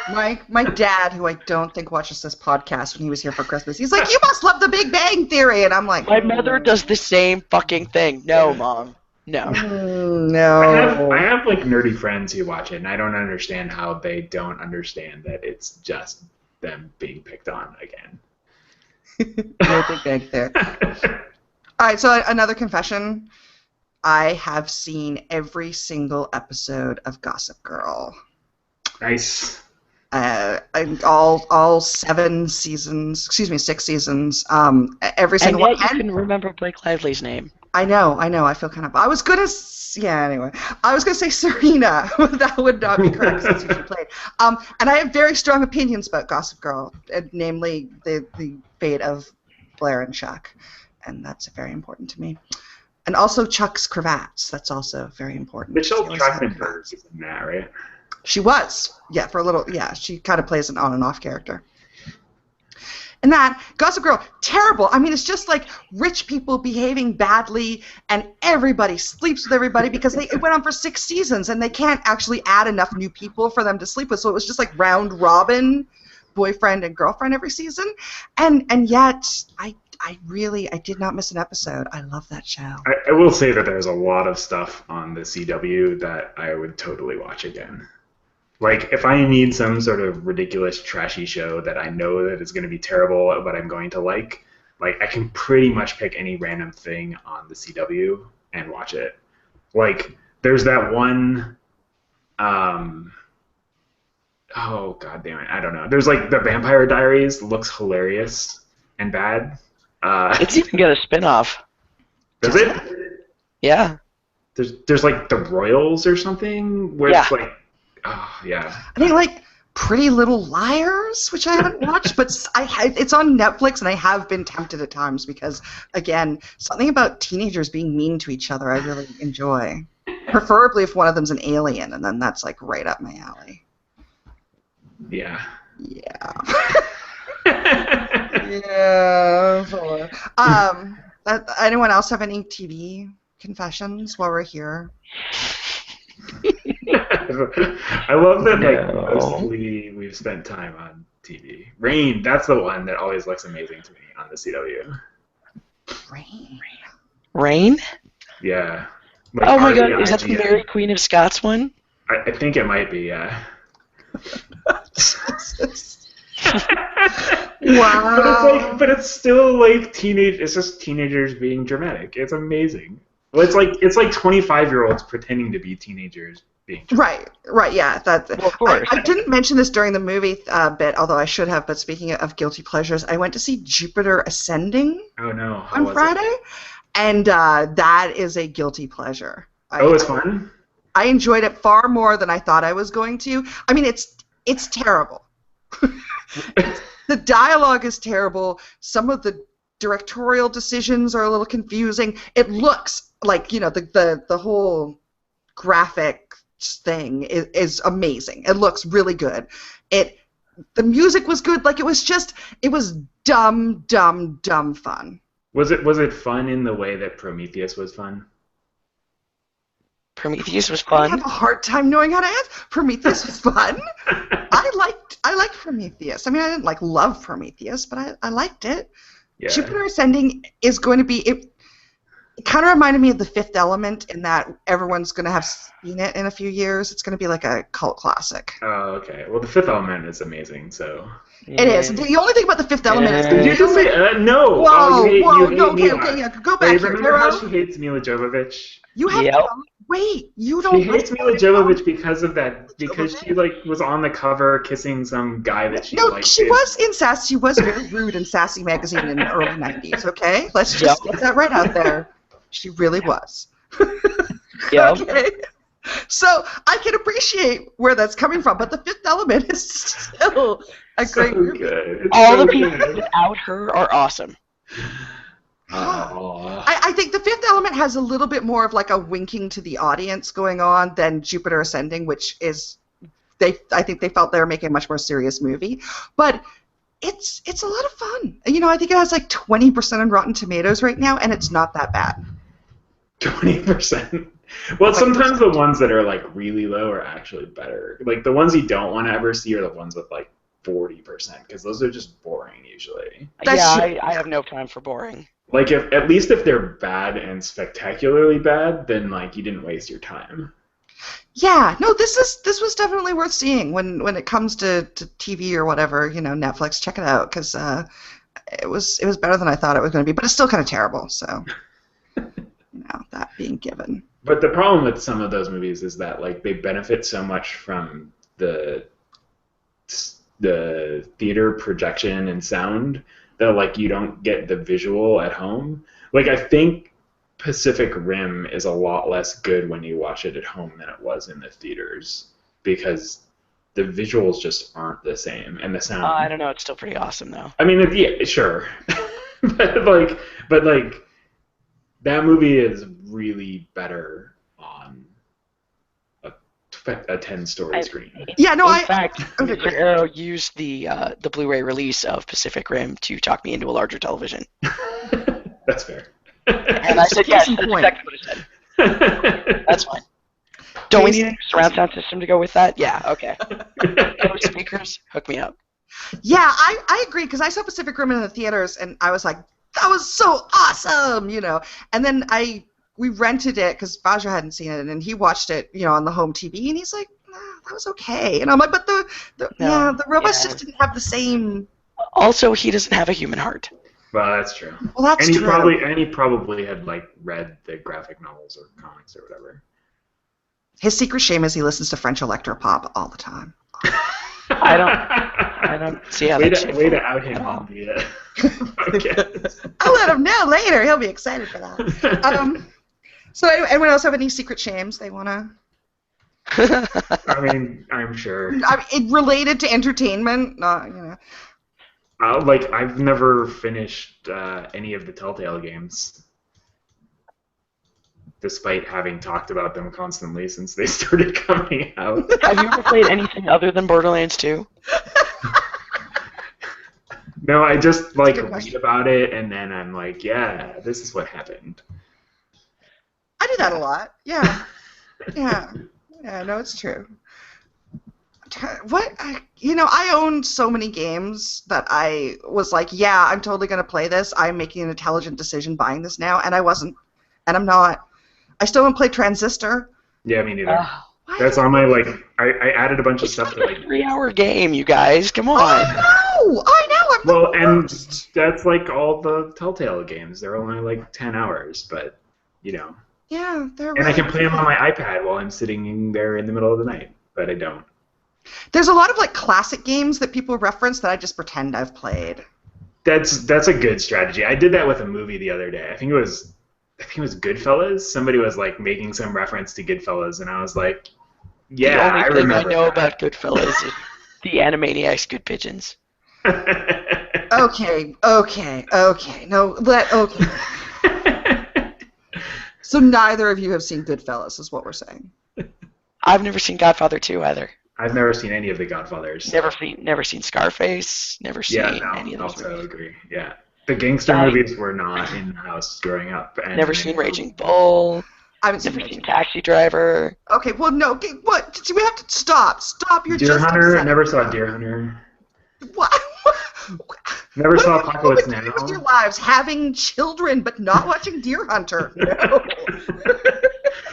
My dad, who I don't think watches this podcast when he was here for Christmas, he's like, you must love The Big Bang Theory. And I'm like, my mother does the same fucking thing. No, Mom. No. No. I have like nerdy friends who watch it, and I don't understand how they don't understand that it's just them being picked on again. No Big Bang Theory. All right, so another confession. I have seen every single episode of Gossip Girl. Nice. All 7 seasons. Excuse me, 6 seasons. Every single one. And yet you can remember Blake Lively's name. I know. I feel kind of. I was gonna say Serena. That would not be correct since she played. And I have very strong opinions about Gossip Girl, namely the fate of Blair and Chuck, and that's very important to me. And also Chuck's cravats. That's also very important. Michelle Trachtenberg is in that, right? She was, for a little, she kind of plays an on and off character. And that, Gossip Girl, terrible. I mean, it's just like rich people behaving badly, and everybody sleeps with everybody because it went on for 6 seasons, and they can't actually add enough new people for them to sleep with, so it was just like round robin, boyfriend and girlfriend every season. And yet, I did not miss an episode. I love that show. I will say that there's a lot of stuff on the CW that I would totally watch again. Like, if I need some sort of ridiculous, trashy show that I know that is going to be terrible, but I'm going to like I can pretty much pick any random thing on the CW and watch it. Like, there's that one, oh, god damn it, I don't know. There's, like, The Vampire Diaries looks hilarious and bad. It's even got a spin-off. Does it? Yeah. There's like The Royals or something, where it's like, oh, yeah. I think like Pretty Little Liars, which I haven't watched, but it's on Netflix, and I have been tempted at times because, again, something about teenagers being mean to each other I really enjoy. Preferably if one of them's an alien, and then that's like right up my alley. Yeah. Yeah. Yeah. Anyone else have any TV confessions while we're here? I love that, like, mostly we've spent time on TV. Rain, that's the one that always looks amazing to me on the CW. Rain? Yeah. Like, oh my god, is that the Mary Queen of Scots one? I think it might be, yeah. Wow. But it's still like it's just teenagers being dramatic. It's amazing. Well, it's like 25-year-olds pretending to be teenagers being dramatic. Right, yeah. That's well, of course. I didn't mention this during the movie bit, although I should have, but speaking of guilty pleasures, I went to see Jupiter Ascending on Friday, and that is a guilty pleasure. It's fun? I enjoyed it far more than I thought I was going to. I mean, it's terrible. The dialogue is terrible. Some of the directorial decisions are a little confusing. It looks like, the whole graphic thing is amazing. It looks really good. The music was good. Like, it was dumb fun. Was it fun in the way that Prometheus was fun? Prometheus was fun. I have a hard time knowing how to answer. Prometheus was fun. I liked Prometheus. I mean, I didn't love Prometheus, but I liked it. Yeah. Jupiter Ascending is going to be it kind of reminded me of The Fifth Element in that everyone's going to have seen it in a few years. It's going to be like a cult classic. Oh, okay. Well, The Fifth Element is amazing, so. It is. The only thing about The Fifth Element is... Did you just say, no? Whoa, you hate no, Mila. okay, yeah, go back here. Remember how she hates Mila Jovovich? You have to... Wait, you don't... She hates Mila Jovovich because of that, because she, like, was on the cover kissing some guy that she liked. No, she was in Sassy. She was very rude in Sassy magazine in the early 90s, okay? Let's just get that right out there. She really was. Yeah. Okay? So I can appreciate where that's coming from, but The Fifth Element is still a great movie. Good. All the people without her are awesome. I think The Fifth Element has a little bit more of like a winking to the audience going on than Jupiter Ascending, which is I think they felt they were making a much more serious movie, but it's a lot of fun. You know, I think it has like 20% on Rotten Tomatoes right now, and it's not that bad. 20%. Well, sometimes the ones that are like really low are actually better. Like the ones you don't want to ever see are the ones with like 40%, because those are just boring usually. I have no time for boring. Like at least if they're bad and spectacularly bad, then like you didn't waste your time. Yeah, no, this was definitely worth seeing when it comes to TV or whatever, you know, Netflix. Check it out, because it was better than I thought it was going to be, but it's still kind of terrible. So, you know, that being given. But the problem with some of those movies is that like they benefit so much from the theater projection and sound that like you don't get the visual at home. Like I think Pacific Rim is a lot less good when you watch it at home than it was in the theaters, because the visuals just aren't the same, and the sound. I don't know. It's still pretty awesome though. I mean, yeah, sure, but like that movie is really better on a 10-story screen. Yeah, no, In fact, Mr. Arrow used the Blu-ray release of Pacific Rim to talk me into a larger television. That's fair. And I said, yes, that's exactly what I said. That's fine. Don't we need a surround sound system to go with that? Yeah, okay. Those speakers, hook me up. Yeah, I agree, because I saw Pacific Rim in the theaters, and I was like, that was so awesome, you know. And then we rented it, because Vajra hadn't seen it, and he watched it, you know, on the home TV, and he's like, nah, that was okay. And I'm like, but the robots just didn't have the same... Also, he doesn't have a human heart. Well, that's true. Well, that's true. And he probably had like read the graphic novels or comics or whatever. His secret shame is he listens to French electropop all the time. I don't see how that's way to out him on the podcast. I'll let him know later. He'll be excited for that. So anyone else have any secret shames they want to? I mean, I'm sure. Related to entertainment, you know. Like, I've never finished any of the Telltale games, despite having talked about them constantly since they started coming out. Have you ever played anything other than Borderlands 2? No, I just, like, read about it, and then I'm like, yeah, this is what happened. I do that a lot, yeah. Yeah, no, it's true. What? You know, I own so many games that I was like, yeah, I'm totally going to play this. I'm making an intelligent decision buying this now, and I wasn't. And I'm not. I still don't play Transistor. Yeah, me neither. That's on my, like, I added a bunch of stuff to, like... It's a 3-hour game, you guys. Come on. I know. Well, and that's like all the Telltale games. They're only, like, 10 hours, but, you know. Yeah, they're And I can play them on my iPad while I'm sitting there in the middle of the night, but I don't. There's a lot of like classic games that people reference that I just pretend I've played. That's a good strategy. I did that with a movie the other day. I think it was Goodfellas. Somebody was like making some reference to Goodfellas, and I was like, yeah, I remember. The only thing I know about Goodfellas is the Animaniacs Good Pigeons. Okay. No, okay. So neither of you have seen Goodfellas, is what we're saying. I've never seen Godfather 2 either. I've never seen any of the Godfathers. Never seen Scarface. Never seen any of those also movies. Agree. Yeah, the gangster movies were not in the house growing up. And never seen Raging Bull. I haven't never seen Taxi Driver. Okay, well, no. Okay, what? Do we have to stop? You're Deer just Hunter. upset. Never saw Deer Hunter. What? Never saw Apocalypse Now. With your lives, having children but not watching Deer Hunter. No.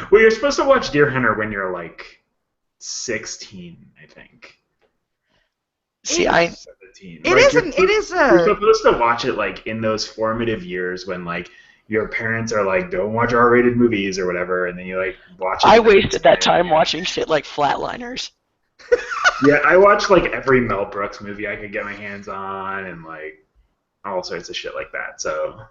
Well, you're supposed to watch Deer Hunter when you're like 16, I think. See, teen. It isn't. It is a. You're supposed to watch it like in those formative years when like your parents are like, don't watch R-rated movies or whatever, and then you like watch it. I wasted that time watching shit like Flatliners. Yeah, I watched like every Mel Brooks movie I could get my hands on, and like all sorts of shit like that. So.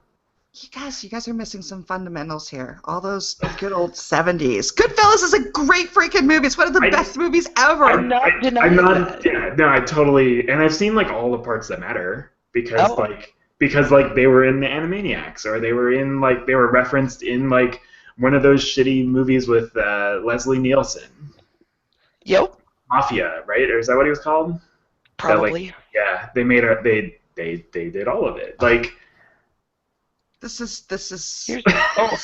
You guys are missing some fundamentals here. All those good old 70s. Goodfellas is a great freaking movie. It's one of the best movies ever. I'm not denying that. Yeah, no, I totally. And I've seen like all the parts that matter because like they were in the Animaniacs, or they were referenced in like one of those shitty movies with Leslie Nielsen. Yep. Mafia, right? Or is that what he was called? Probably. That, yeah, they made they did all of it. Like. This is.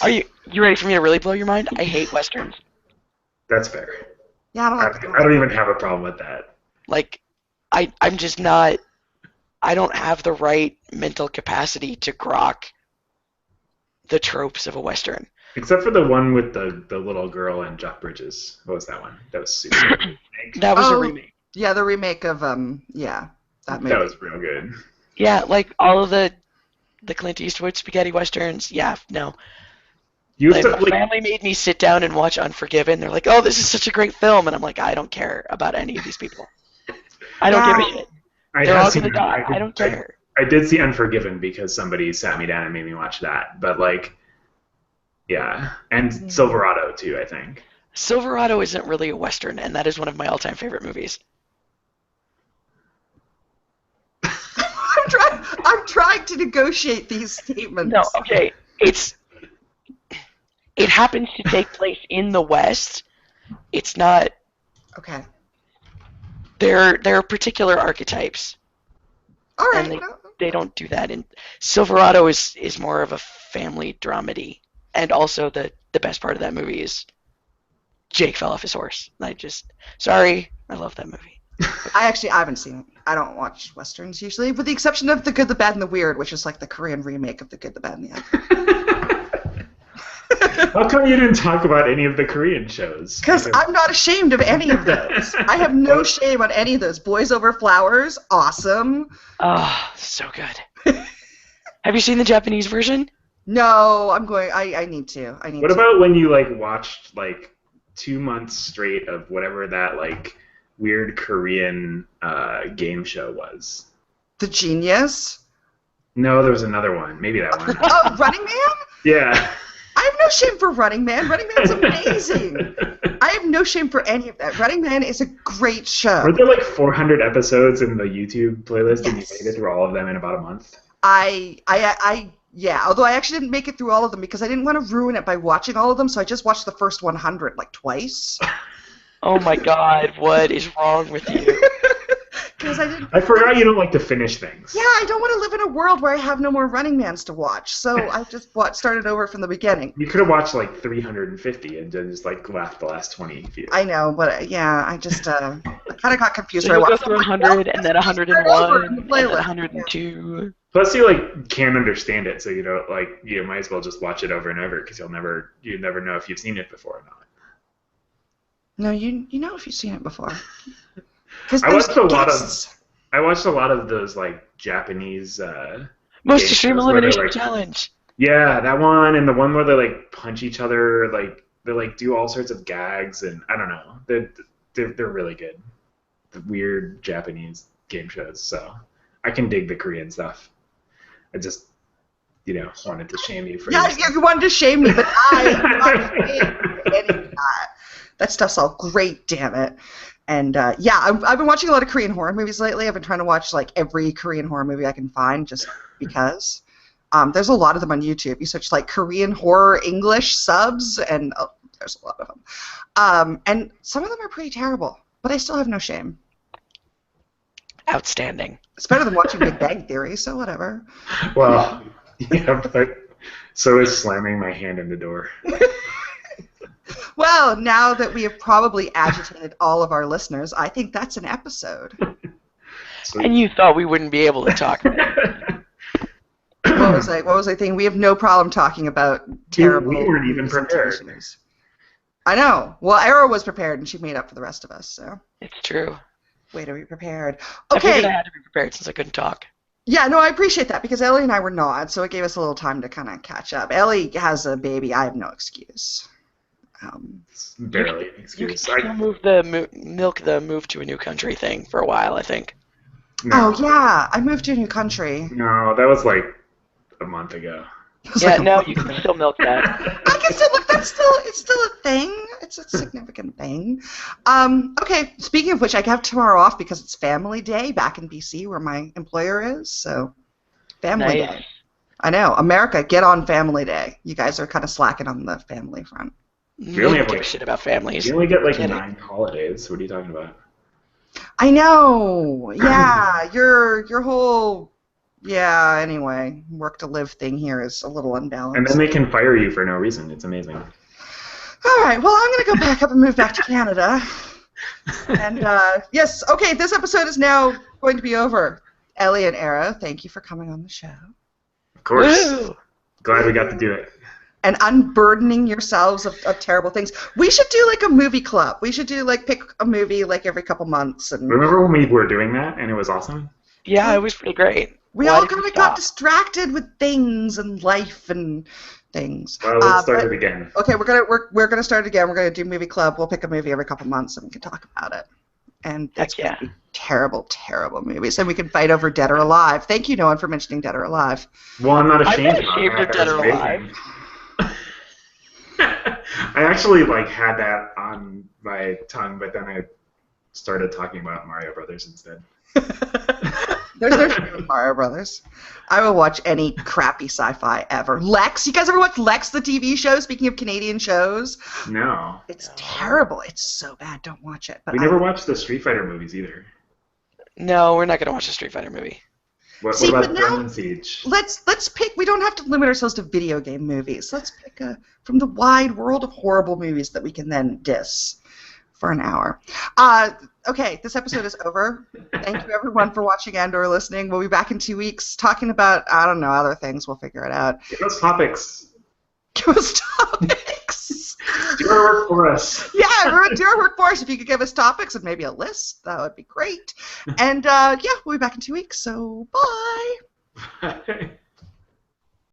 Are you ready for me to really blow your mind? I hate westerns. That's fair. Yeah, I don't even have a problem with that. Like, I'm just not. I don't have the right mental capacity to grok the tropes of a western. Except for the one with the little girl and Jeff Bridges. What was that one? That was super. That was a remake. Yeah, the remake of that movie. That was real good. Yeah, like all of the Clint Eastwood spaghetti westerns. Yeah, no. My family made me sit down and watch Unforgiven. They're like, "Oh, this is such a great film," and I'm like, "I don't care about any of these people. I don't give a shit. They're all gonna die. I don't care." I did see Unforgiven because somebody sat me down and made me watch that. But like, yeah, and Silverado too, I think. Silverado isn't really a western, and that is one of my all-time favorite movies. I'm trying to negotiate these statements. No, okay. It happens to take place in the West. It's not. Okay. There are particular archetypes. All right. And they don't do that. And Silverado is more of a family dramedy, and also the best part of that movie is Jake fell off his horse. Sorry, I love that movie. I haven't seen it. I don't watch westerns usually, with the exception of The Good, the Bad, and the Weird, which is like the Korean remake of The Good, the Bad, and the Ugly. How come you didn't talk about any of the Korean shows? Because I'm not ashamed of any of those. I have no shame on any of those. Boys Over Flowers, awesome. Oh, so good. Have you seen the Japanese version? No, I need to. What about when you like watched like 2 months straight of whatever that like weird Korean game show was? The Genius? No, there was another one. Maybe that one. Oh, Running Man? Yeah. I have no shame for Running Man. Running Man's amazing. I have no shame for any of that. Running Man is a great show. Were there like 400 episodes in the YouTube playlist, and you made it through all of them in about a month? Yeah, although I actually didn't make it through all of them because I didn't want to ruin it by watching all of them, so I just watched the first 100 like twice. Oh my God, what is wrong with you? I forgot you don't like to finish things. Yeah, I don't want to live in a world where I have no more Running Mans to watch, so I just started over from the beginning. You could have watched like 350 and just like left the last 20 views. I know, but yeah, I just I kind of got confused. So you go through 100 and then 101 and then 102. Plus, you like can't understand it, so you don't like you might as well just watch it over and over because you never know if you've seen it before or not. No, you know if you've seen it before. I watched a lot of those like Japanese. Most Extreme Elimination Challenge. Yeah, that one, and the one where they like punch each other, like they like do all sorts of gags, and I don't know, they're really good. The weird Japanese game shows, so I can dig the Korean stuff. I just, wanted to shame you for. Yeah, you wanted to shame me, but I'm not getting that. That stuff's all great, damn it. And I've been watching a lot of Korean horror movies lately. I've been trying to watch like every Korean horror movie I can find, just because. There's a lot of them on YouTube. You search like Korean horror English subs, and there's a lot of them. And some of them are pretty terrible, but I still have no shame. Outstanding. It's better than watching Big Bang Theory, so whatever. Well, yeah, but so is slamming my hand in the door. Well, now that we have probably agitated all of our listeners, I think that's an episode. And you thought we wouldn't be able to talk about it. What was I thinking? We have no problem talking about terrible. We weren't even prepared. I know. Well, Era was prepared, and she made up for the rest of us. So it's true. Way to be prepared. Okay. I figured Okay. I had to be prepared since I couldn't talk. Yeah, no, I appreciate that because Ellie and I were not, so it gave us a little time to kind of catch up. Ellie has a baby. I have no excuse. Barely an excuse. You can milk the move to a new country thing for a while, I think. No. Oh, yeah. I moved to a new country. No, that was like a month ago. Yeah, no, you can still milk that. I can still look. It's still a thing. It's a significant thing. Okay. Speaking of which, I have tomorrow off because it's Family Day back in BC where my employer is. So, Family Day. I know. America, get on Family Day. You guys are kind of slacking on the family front. We only have shit about families. You only get like 9 holidays. What are you talking about? I know. Yeah, your whole. Yeah, anyway, work to live thing here is a little unbalanced. And then they can fire you for no reason. It's amazing. All right, well, I'm going to go back up and move back to Canada. And, yes, okay, this episode is now going to be over. Ellie and Era, thank you for coming on the show. Of course. Woo! Glad we got to do it. And unburdening yourselves of terrible things. We should do, like, a movie club. We should do, like, pick a movie, like, every couple months. And remember when we were doing that, and it was awesome? Yeah, it was pretty great. We all kind of got distracted with things and life and things. Well, let's start it again. Okay, we're gonna start it again. We're gonna do movie club. We'll pick a movie every couple months and we can talk about it. And that's gonna be terrible, terrible movies. And we can fight over Dead or Alive. Thank you, Noah, for mentioning Dead or Alive. Well, I'm not ashamed of Dead or Alive. I actually had that on my tongue, but then I started talking about Mario Brothers instead. There's no shame in Mario Brothers. I will watch any crappy sci-fi ever. Lex, you guys ever watch Lex, the TV show? Speaking of Canadian shows, no. It's terrible. It's so bad. Don't watch it. But we never watched the Street Fighter movies either. No, we're not gonna watch the Street Fighter movie. What about Gremlin Siege? Let's pick. We don't have to limit ourselves to video game movies. Let's pick from the wide world of horrible movies that we can then diss for an hour. Okay, this episode is over. Thank you, everyone, for watching and or listening. We'll be back in 2 weeks talking about, I don't know, other things. We'll figure it out. Give us topics. Give us topics. Do our work for us. Yeah, everyone, do our work for us. If you could give us topics and maybe a list, that would be great. And, yeah, we'll be back in 2 weeks, so bye. Bye.